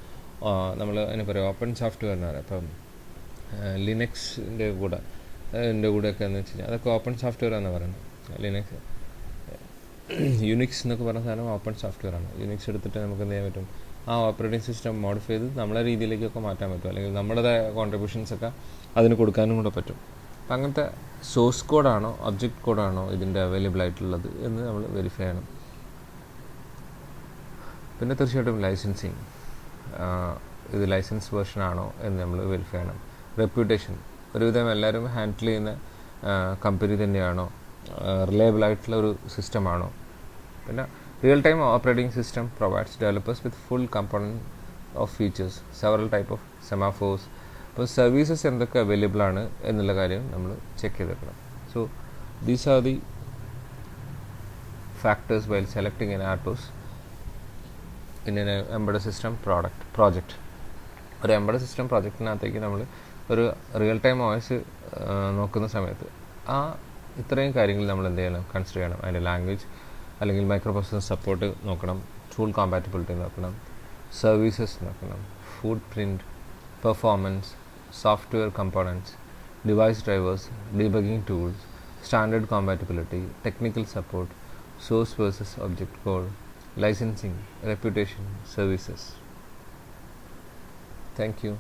A: നമ്മൾ അതിന് പറയാം ഓപ്പൺ സോഫ്റ്റ്വെയർ എന്ന് പറയാം. ഇപ്പം ലിനക്സിൻ്റെ കൂടെയൊക്കെ എന്ന് വെച്ച് കഴിഞ്ഞാൽ അതൊക്കെ ഓപ്പൺ സോഫ്റ്റ്വെയർ എന്ന് പറയുന്നത്. യുനിക്സ് എന്നൊക്കെ പറഞ്ഞ സാധനം ഓപ്പൺ സോഫ്റ്റ്വെയർ ആണ്. യുനിക്സ് എടുത്തിട്ട് നമുക്ക് എന്ത് ചെയ്യാൻ പറ്റും, ആ ഓപ്പറേറ്റിംഗ് സിസ്റ്റം മോഡിഫൈ ചെയ്ത് നമ്മളെ രീതിയിലേക്കൊക്കെ മാറ്റാൻ പറ്റും, അല്ലെങ്കിൽ നമ്മുടേതായ കോൺട്രിബ്യൂഷൻസൊക്കെ അതിന് കൊടുക്കാനും കൂടെ പറ്റും. അപ്പം അങ്ങനത്തെ സോഴ്സ് കോഡാണോ ഒബ്ജക്റ്റ് കോഡാണോ ഇതിൻ്റെ അവൈലബിൾ ആയിട്ടുള്ളത് എന്ന് നമ്മൾ വെരിഫൈ ചെയ്യണം. പിന്നെ തീർച്ചയായിട്ടും ലൈസൻസിങ്, ഇത് ലൈസൻസ് വേർഷൻ ആണോ എന്ന് നമ്മൾ വെരിഫൈ ചെയ്യണം. റെപ്യൂട്ടേഷൻ, ഒരുവിധം എല്ലാവരും ഹാൻഡിൽ ചെയ്യുന്ന കമ്പനി തന്നെയാണോ, റിലയബിൾ ആയിട്ടുള്ള ഒരു സിസ്റ്റമാണോ. പിന്നെ real time operating system provides developers with full component of features, several type of semaphores. അപ്പോൾ സർവീസസ് എന്തൊക്കെ അവൈലബിൾ ആണ് എന്നുള്ള കാര്യം നമ്മൾ ചെക്ക് ചെയ്തെടുക്കണം. So these are the factors while selecting an RTOS in an embedded system project. ഒരു എംബഡഡ് സിസ്റ്റം പ്രോജക്റ്റിനകത്തേക്ക് നമ്മൾ ഒരു റിയൽ ടൈം OS നോക്കുന്ന സമയത്ത് ഇത്രയും കാര്യങ്ങൾ നമ്മൾ എന്ത് ചെയ്യണം, കൺസിഡർ ചെയ്യണം. അതിൻ്റെ ലാംഗ്വേജ് അല്ലെങ്കിൽ മൈക്രോ പ്രോസസർ സപ്പോർട്ട് നോക്കണം, ടൂൾ കോമ്പാറ്റിബിലിറ്റി നോക്കണം, സർവീസസ് നോക്കണം, footprint, performance, software components, device drivers, debugging tools, standard compatibility, technical support, source versus object code, licensing, reputation, services. Thank you.